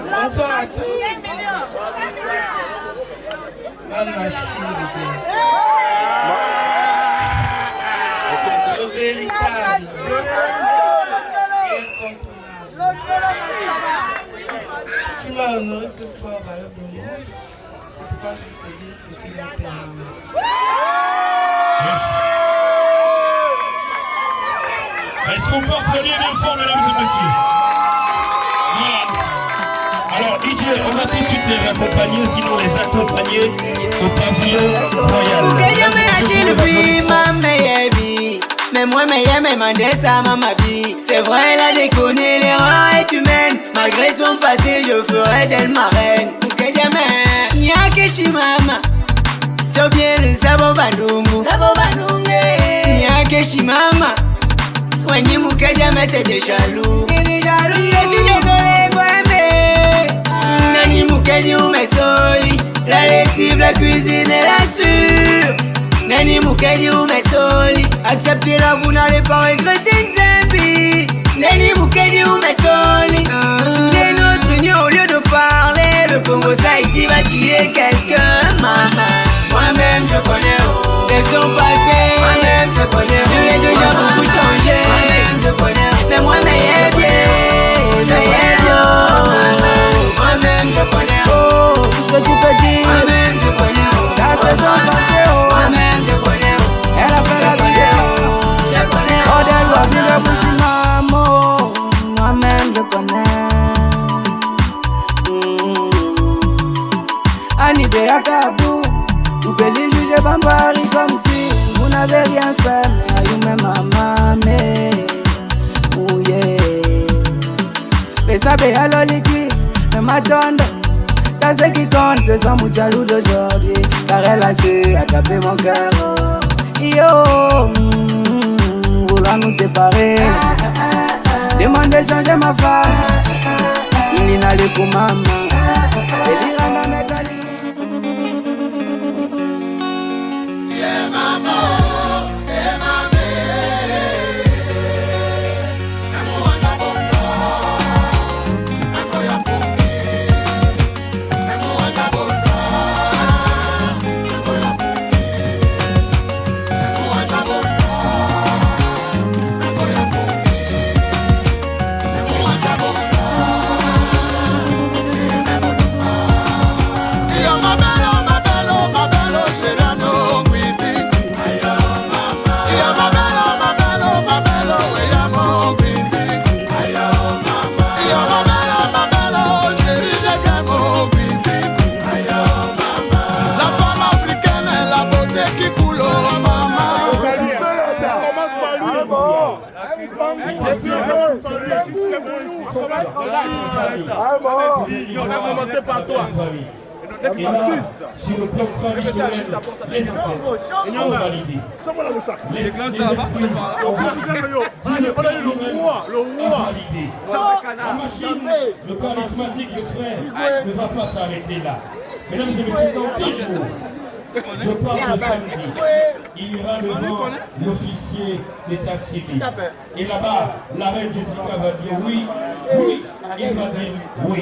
Bonsoir à tous. Ma chérie. Le véritable. Tu m'as honoré ce soir valablement. C'est pourquoi je te dis que tu l'as terminé. Est-ce qu'on peut applaudir bien fort, mesdames et messieurs? Voilà. Alors, DJ, on va tout de suite les accompagner, sinon les accompagner au pavillon royal. Mais moi, mais mandé ça, ma vie. C'est vrai, elle a déconné, l'erreur est humaine. Malgré son passé, je ferai d'elle ma reine. Nyake mama, to bien le sabo bandungu. Nyake mama, wenye mukeja mais c'est des jaloux. Je suis désolé, quoi, mais nani mukeji ou mes soli. La lessive, la cuisine et la sûre. Nani mukeji ou mes soli. Acceptez-la, vous n'allez pas regretter Nzambi. Nani mukeji ou mes soli. Soudez notre union au lieu de parler. Le Congo ça ici va tuer quelqu'un. Moi-même je connais c'est son passé. Moi-même je connais je l'ai déjà beaucoup changé. Moi-même je connais mais moi mais bien. Moi-même je connais tout ce que tu peux dire. Moi-même je connais la saison passée. Moi-même je connais elle a fait la vidéo. Je connais sabe à l'oliki, ne m'attendre. Dans ce qui compte, c'est son mouchalou d'aujourd'hui. Car elle a su attraper mon cœur. Yo, vouloir nous séparer. Demande de changer ma femme. Il n'a le pour maman. Et dire à ma mère. Yeah, maman. On va commencer par toi. Et là, sur le plan traditionnel, les ancêtres ont validé. Les la machine, le charismatique frère, ne va pas s'arrêter là. Mesdames et messieurs, dans 10 jours, je parle de samedi, il y aura devant l'officier d'état civil. Et là-bas, la reine Jessica va dire oui, oui, il va dire oui.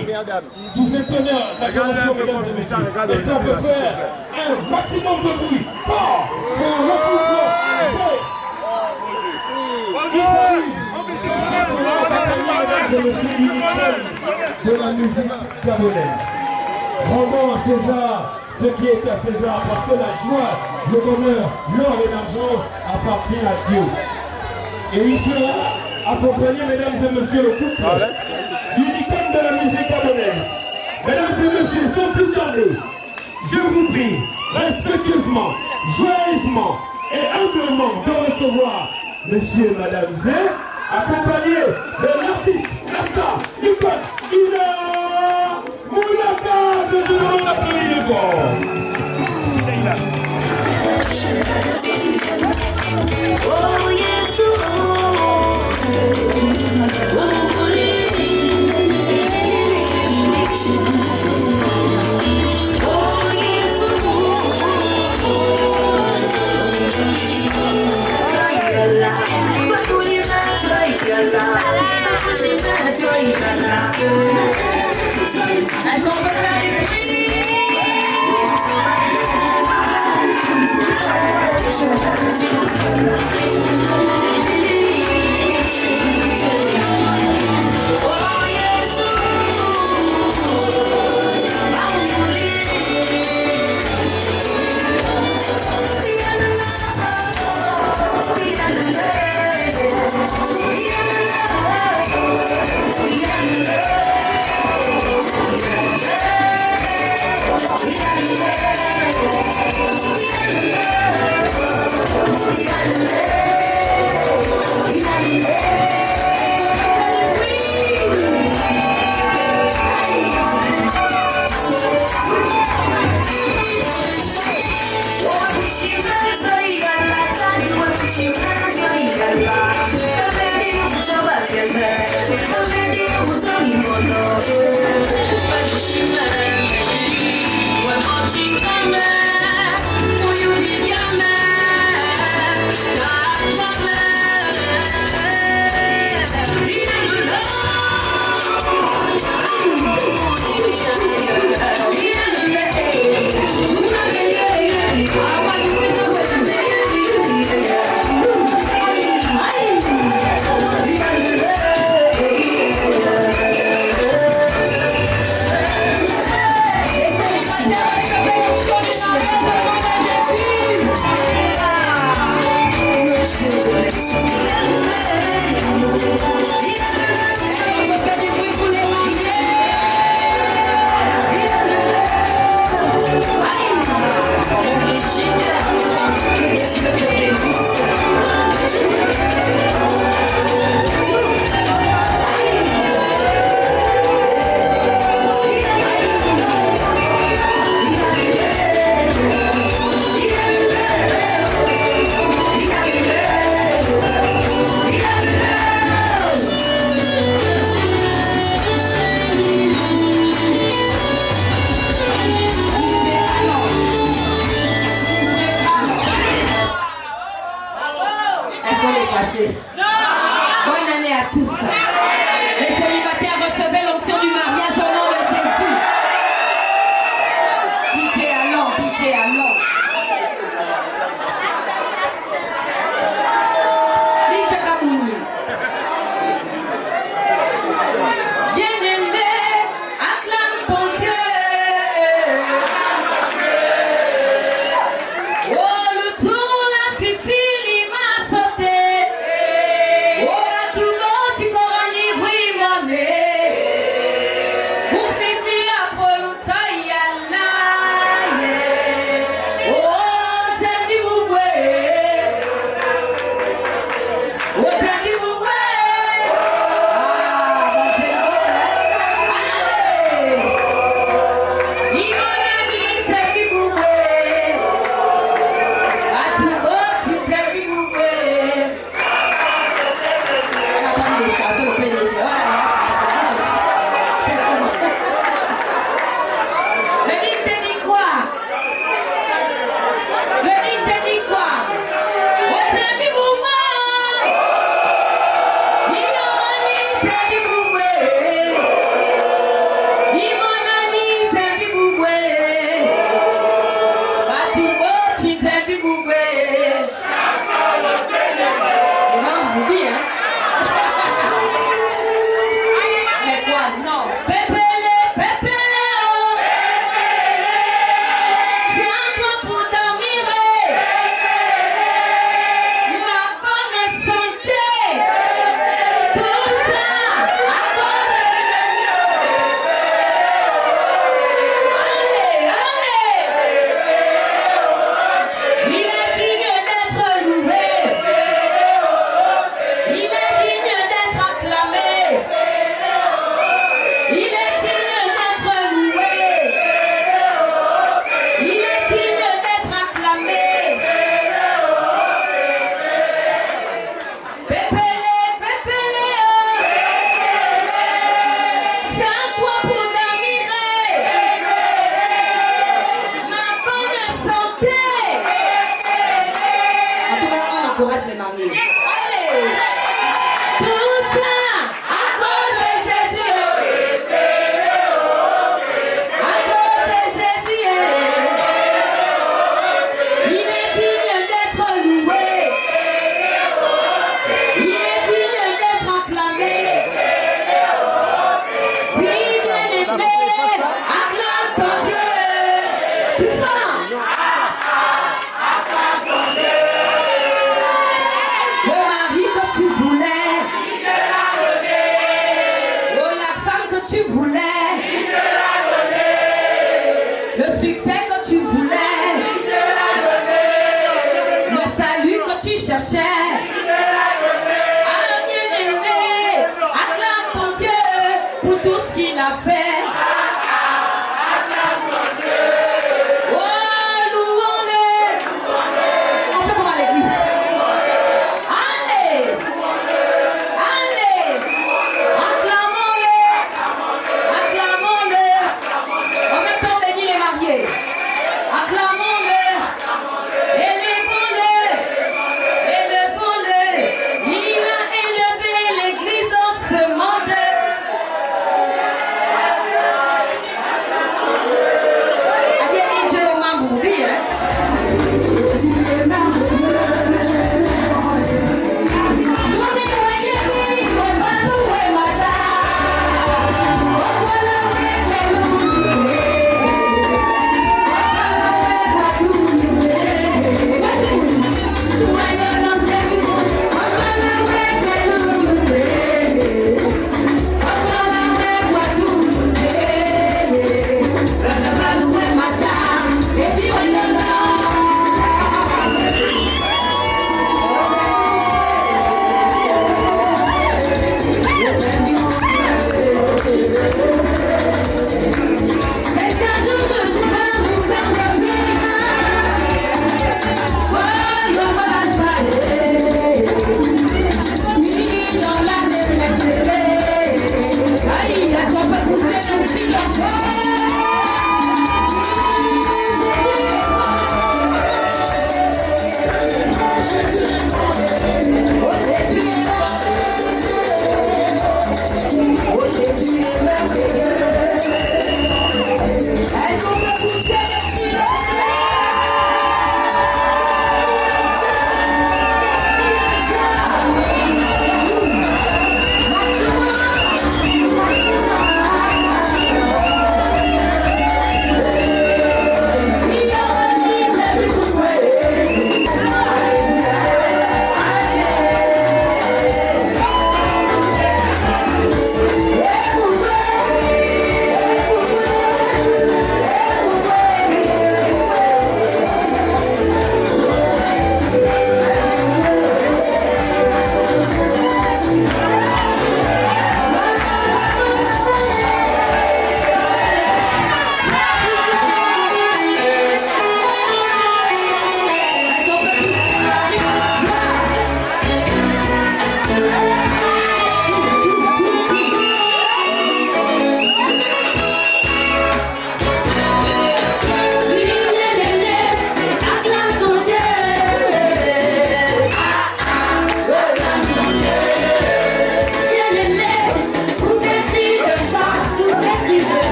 Sous un tonnerre, l'acclamation, mesdames et messieurs, est-ce qu'on peut faire un maximum de bruit fort pour le couple de la musique gabonaise. Rendons à César ce qui est à César, parce que la joie, le bonheur, l'or et l'argent appartiennent à Dieu. Et il sera accompagné, mesdames et messieurs, le couple d'une icône de la musique gabonaise. Mesdames et messieurs, sans plus tarder, je vous prie, respectueusement, joyeusement et humblement de recevoir monsieur et madame Z, accompagné de l'artiste, la star, l'icône, Ina Moulaka de Oh yes, année. Bonne année à tous. Les célibataires, recevez l'onction du mariage au nom de Jésus. DJ allons, DJ allons. DJ Kabouni. Bien-aimé, acclame ton Dieu. Oh, le tour, la fifi, il m'a sauté. Oh, la tout l'autre, tu corani, oui, mon nez.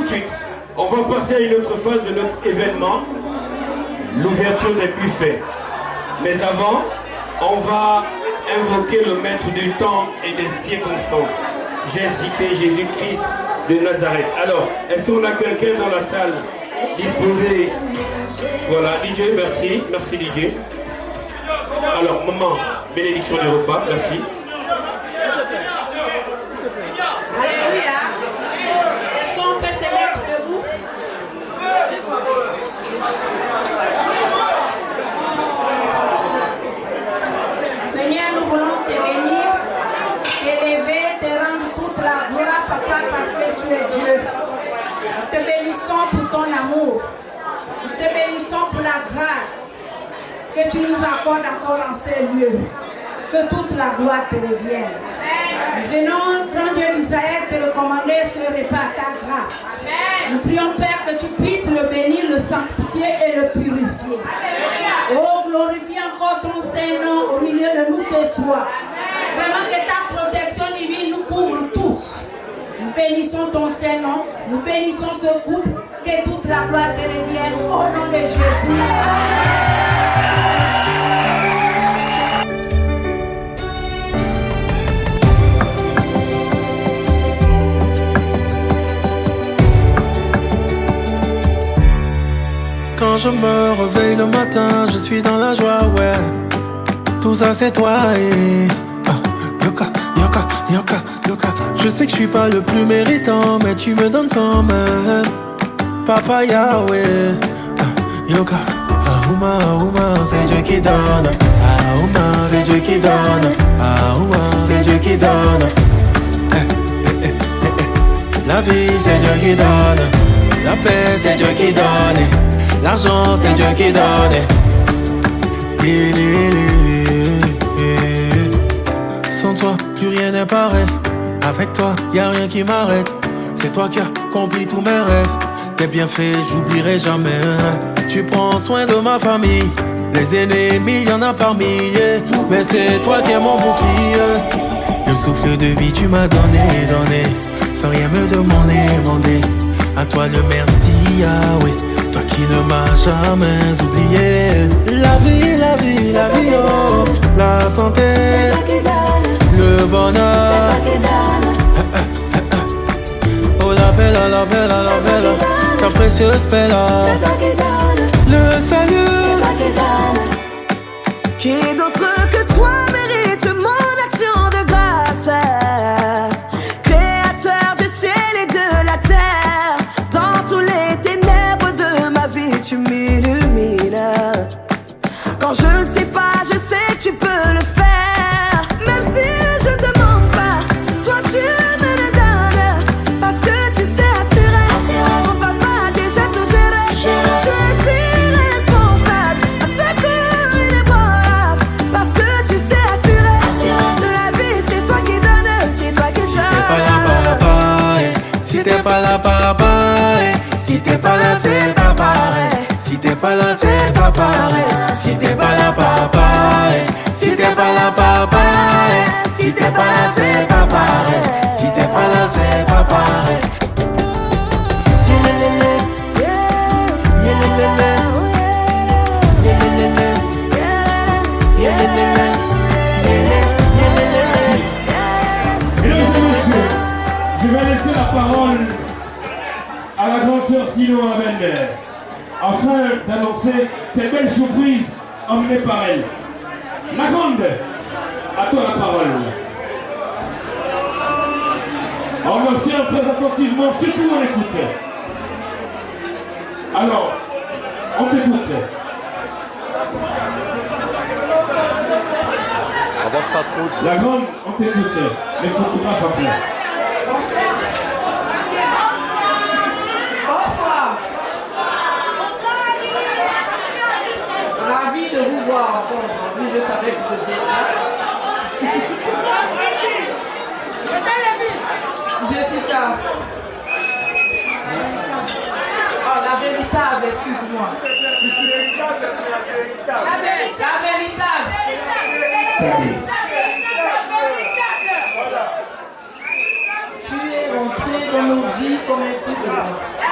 de suite, on va passer à une autre phase de notre événement, l'ouverture des buffets. Mais avant, on va invoquer le maître du temps et des circonstances. J'ai cité Jésus-Christ de Nazareth. Alors, est-ce qu'on a quelqu'un dans la salle disposé? Voilà, DJ, merci. Merci DJ. Alors, maman, bénédiction du repas, merci. Alléluia. Est-ce qu'on peut se mettre debout? Seigneur, nous voulons te bénir, t'élever, te rendre toute la gloire, Papa, parce que tu es Dieu. Nous te bénissons pour ton amour. Nous te bénissons pour la grâce que tu nous accordes encore en ces lieux. Que toute la gloire te revienne. Nous venons, grand Dieu d'Israël, te recommander ce repas à ta grâce. Nous prions, Père, que tu puisses le bénir, le sanctifier et le purifier. Oh, glorifie encore ton Saint-Nom au milieu de nous ce soir. Vraiment que ta protection divine nous couvre tous. Nous bénissons ton Saint-Nom, nous bénissons ce couple, que toute la gloire te revienne au nom de Jésus. Quand je me réveille le matin, je suis dans la joie, ouais. Tout ça c'est toi et yoka, yoka, yoka, yoka. Je sais que je suis pas le plus méritant, mais tu me donnes quand même. Papa Yahweh, yoka, Aouma, Aouma, c'est Dieu qui donne. Aouma, c'est Dieu qui donne. Aouma, c'est Dieu qui donne. La vie c'est Dieu qui donne. La paix c'est Dieu qui donne. L'argent c'est Dieu qui donne. Sans toi, plus rien n'est pareil. Avec toi, y'a rien qui m'arrête. C'est toi qui as accompli tous mes rêves. Tes bienfaits, j'oublierai jamais. Tu prends soin de ma famille. Les ennemis, y'en a par milliers. Mais c'est toi qui es mon bouclier. Le souffle de vie, tu m'as donné. Sans rien me demander. À toi le merci, Yahweh. Toi qui ne m'as jamais oublié. La vie, oh. La santé, le bonheur. Oh la belle, ta précieuse belle. Le salut. Qui d'autre que toi mérite mon action de grâce? Créateur du ciel et de la terre, dans tous les ténèbres de ma vie, tu m'illumines. Quand je ne sais pas, je sais que tu peux le faire. Même si je demande pas, toi tu me le donnes. Parce que tu sais assurer. Mon papa a déjà tout géré. Je suis responsable à ce que il est bon. Parce que tu sais assurer. La vie c'est toi qui donnes, c'est toi qui donnes. Si t'es pas là, papa. Si t'es pas là, c'est pas pareil. Si t'es pas là, c'est pas pareil. Si t'es pas là, papa. Si t'es pas là, papa. Si t'es pas là, c'est pas pareil. Si t'es pas là, c'est pas pareil. Je vais laisser la parole à la grande sœur Sino Abender, afin d'annoncer cette belle surprise emmenée par elle. La grande, à toi la parole. On observe très attentivement, surtout on écoute. Alors, on t'écoute. Avance pas trop. La grande, on t'écoute. Les photographes après. Bonsoir. Ravi de vous voir encore aujourd'hui. Je savais que vous deviez être là. Jessica. Oh, la véritable, excuse-moi. La véritable. Tu es rentré dans nos vies comme un coup de vent.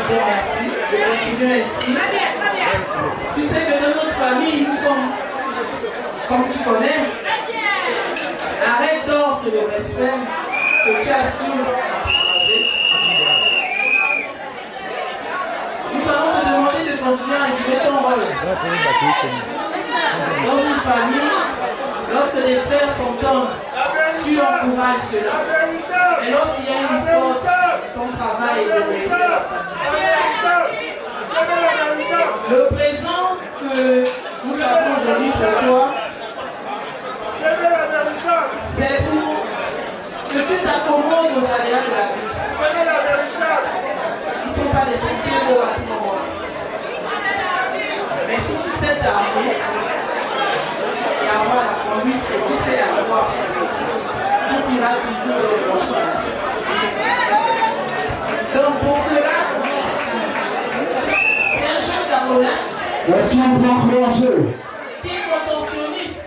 disons merci de continuer ainsi. Tu sais que dans notre famille, nous sommes, comme tu connais, arrête d'or, c'est le respect que tu as su embrasser. Nous allons te demander de continuer à jouer ton rôle. Dans une famille, lorsque les frères s'entendent, tu encourages cela. Et lorsqu'il y a une histoire, ton travail est de réunir la famille. Le présent que nous avons aujourd'hui pour toi, c'est pour que tu t'accommodes aux aléas de la vie. Ils ne sont pas des sentiers beaux à tout moment. Mais si tu sais t'armer et avoir la conduite et tu sais avoir, on ira toujours vers le prochain. Donc pour cela, c'est un jeune Camerounais qui est contentionniste.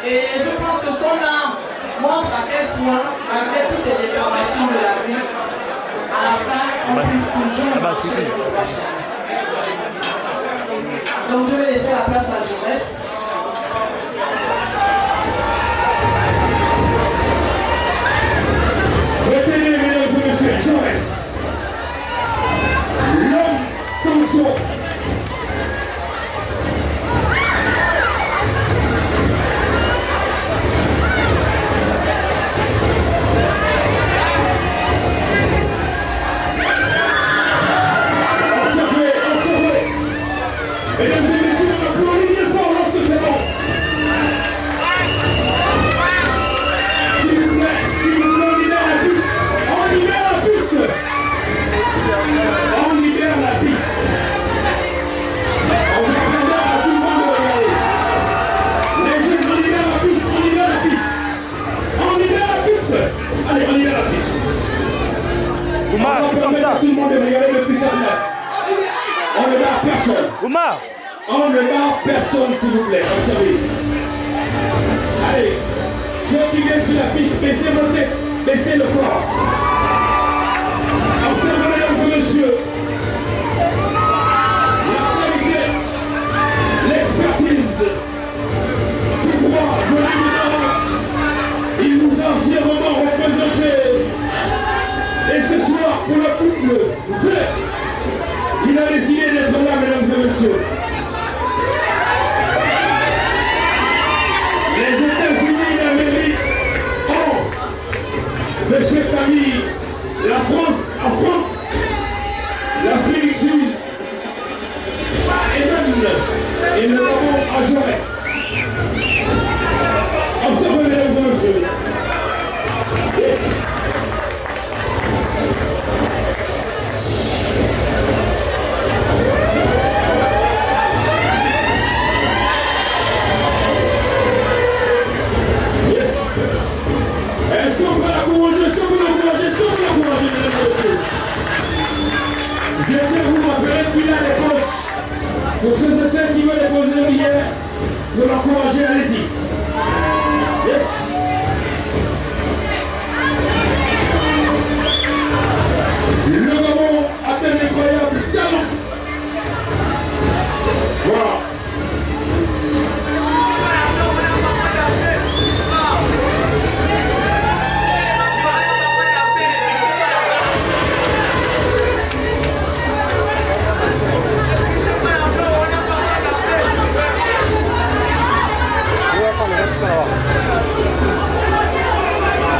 Et je pense que son âme montre à quel point, malgré toutes les déformations de la vie, à la fin, on puisse toujours marcher dans le droit chemin. Donc je vais laisser la place à Jaurès. Retenez, mesdames et messieurs, Jaurès. L'homme sans son. Mesdames et messieurs, on applaudit bien fort lorsque c'est bon. S'il vous plaît, on libère la piste. On libère la piste. On libère la piste. On va permettre à tout le monde de regarder. Les jeunes, on libère la piste, on libère la piste. On libère la piste. Allez, on libère la piste. Oumar, tout comme ça. Tout le monde de regarder depuis sa place. On ne garde personne. Oumar. On ne garde personne, s'il vous plaît. Observez. Allez, ceux qui viennent sur la piste, baissez votre tête, baissez le corps. Observez, mesdames et messieurs. La qualité, l'expertise, du droit, de l'évidence. Il nous a fièrement représenté. Et ce soir, pour le couple, il a décidé d'être là, mesdames et messieurs. Les États-Unis d'Amérique ont, monsieur Camille, la France affronte l'Afrique du Sud et le Gabon à Jaurès. Observez, mesdames et messieurs. Est-ce qu'on peut l'encourager? Est-ce qu'on peut l'encourager? Est-ce qu'on peut l'encourager, mesdames et messieurs? Je tiens à vous rappeler qu'il a les poches. Pour ceux et celles qui veulent les poser hier, de l'encourager, allez-y. Yes. Le Gabon a un incroyable talent. Voilà.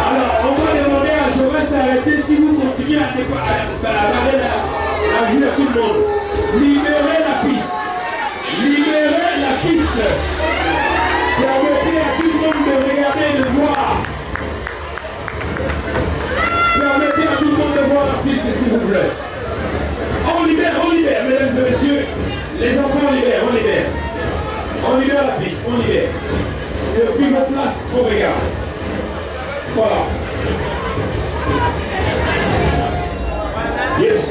Alors, on va demander à Jaurès d'arrêter si vous continuez à barrer la vue à tout le monde. Libérez la piste. Libérez la piste. Permettez à tout le monde de regarder et de voir. Permettez à tout le monde de voir l'artiste, s'il vous plaît. On libère, mesdames et messieurs. Les enfants, on libère. On libère la piste, on libère. Depuis vos places, on regarde. Voilà. Yes.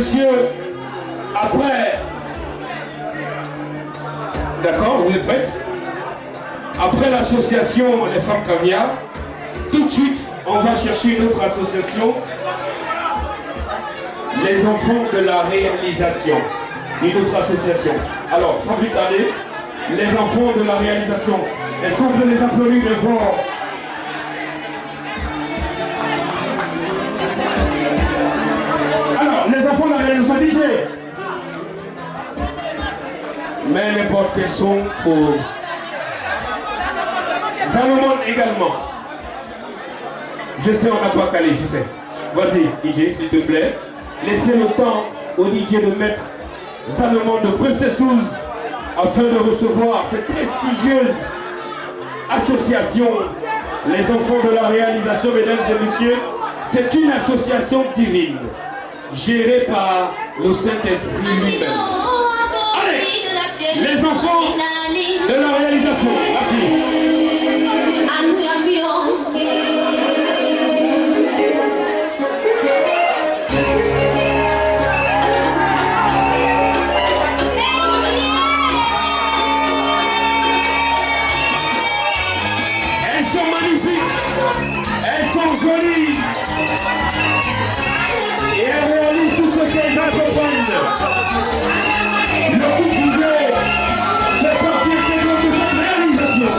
messieurs, après... D'accord, vous êtes prêts? Après l'association Les Femmes Caviar, tout de suite, on va chercher une autre association, les enfants de la réalisation. Une autre association. Alors, sans plus tarder, les enfants de la réalisation. Est-ce qu'on peut les applaudir de fort? Alors, les enfants de la réalisation, dites-les. Mais n'importe quel son pour Salomon également. Je sais, on n'a pas calé, je sais. Vas-y, DJ, s'il te plaît. Laissez le temps au DJ de mettre Salomon de Princess 12 afin de recevoir cette prestigieuse association. Les enfants de la réalisation, mesdames et messieurs, c'est une association divine, gérée par le Saint-Esprit lui-même. Allez, les enfants de la réalisation, merci. Jolies et elles réalisent tout ce qu'elles accompagnent. Le groupe Bouger fait partie intégrante de cette réalisation.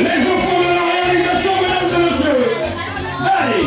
Les enfants de la réalisation, mesdames et messieurs. Allez.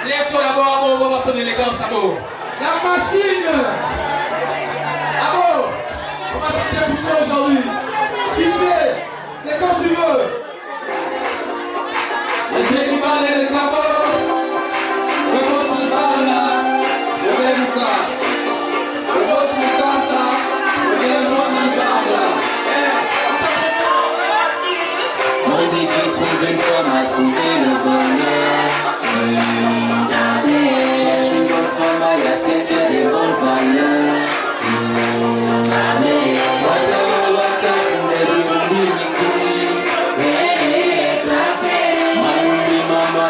Lève-toi d'abord, Abo, on va ton élégance, Abo. La machine. Abo, on va chanter pour toi aujourd'hui. Kiffer, c'est quand tu veux. Le Dieu qui parle le capot, le mot qui parle, le verre du casse. Le mot qui casse, le verre du parle. On dit qu'il trouve une femme à trouver le bonheur. Cherche une bonne femme à la celle qui a des bonnes valeurs. Mama,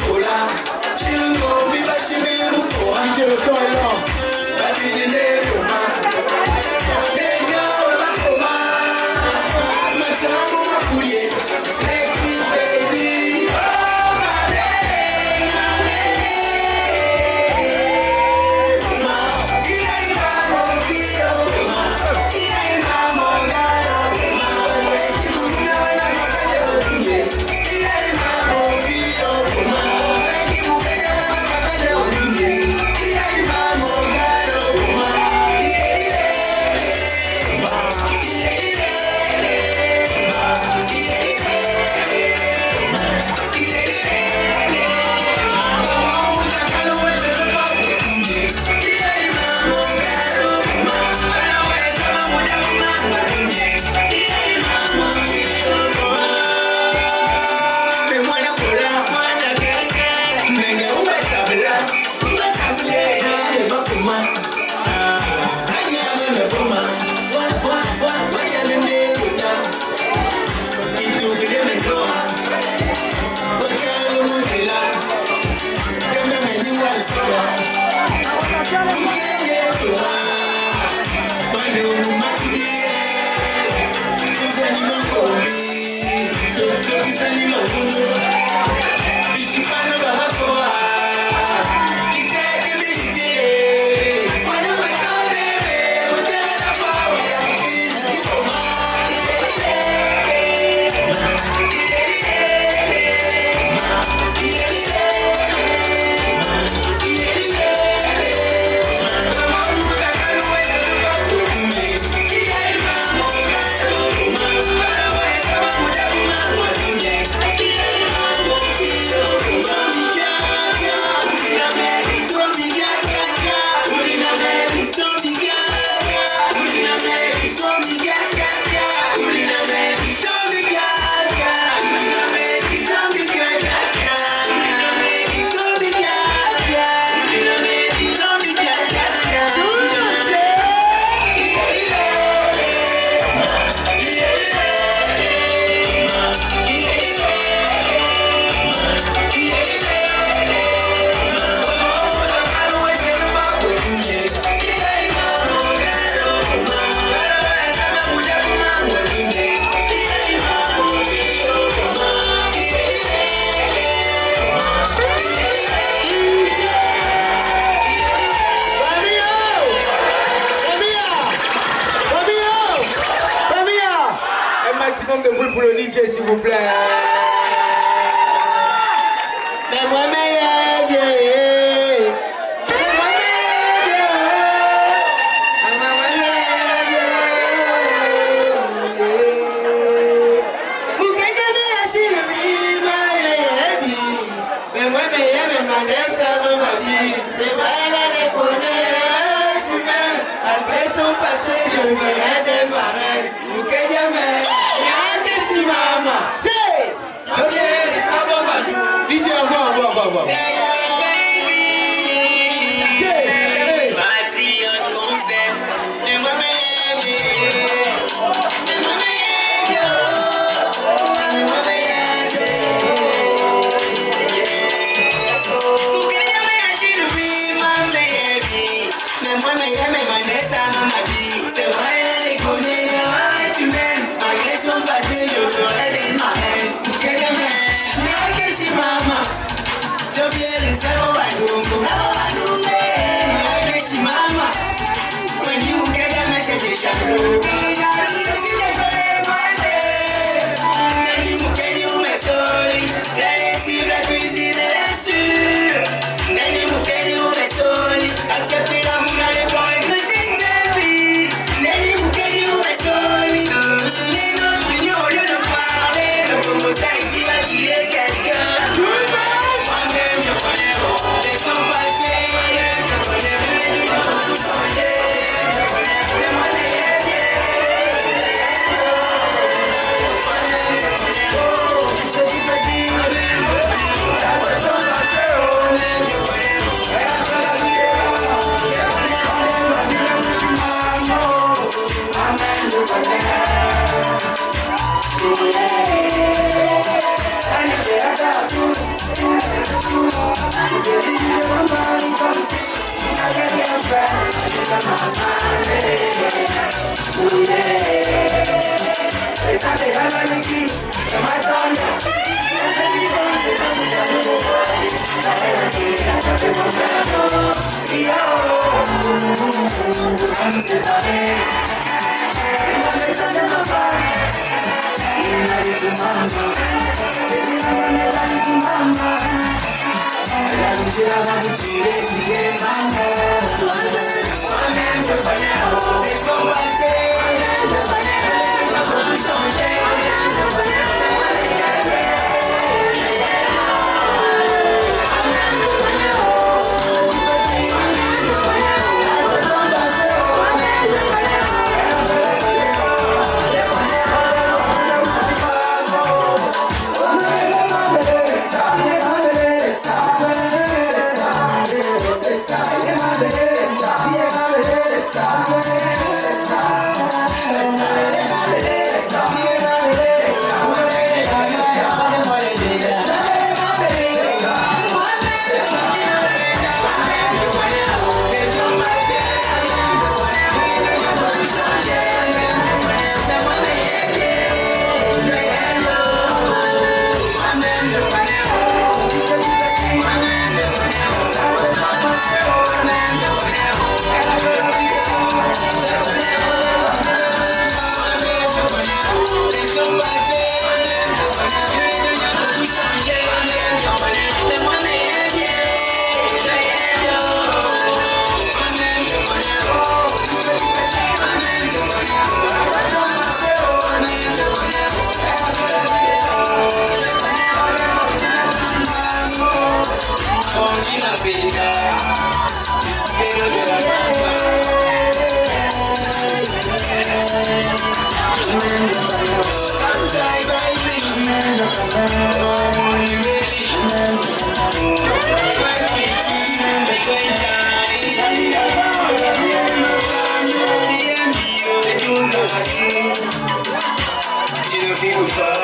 Pola, she will go, be but she will DJ s'il vous plaît. Mais moi, mais bien. C'est vrai, elle les connaît, tu m'aimes. Malgré son passé, je ferai des marraines. Mukadjamé, Yakeshimama. C'est DJ, va. Patriote concept. Mais moi, c'est vrai, elle les connaît, tu m'aimes. Malgré son passé, je ferai des marraines. Mukadjamé, Yakeshimama. Tobiele, Sabo Badungu. Yakeshimama. When you Mukadjamé, c'est déjà flou. Accepter l'amour dans les bons et que t'es Nelly Mukeli ou Messoli. Vous souvenez notre union au lieu de parler. Le Congo ça ici va tuer quelqu'un. Moi-même je connais c'est son passé. Je connais rien du tout changer. Je connais le monde est bien. Ce qui peut dire c'est son passé. Tu ne fais pas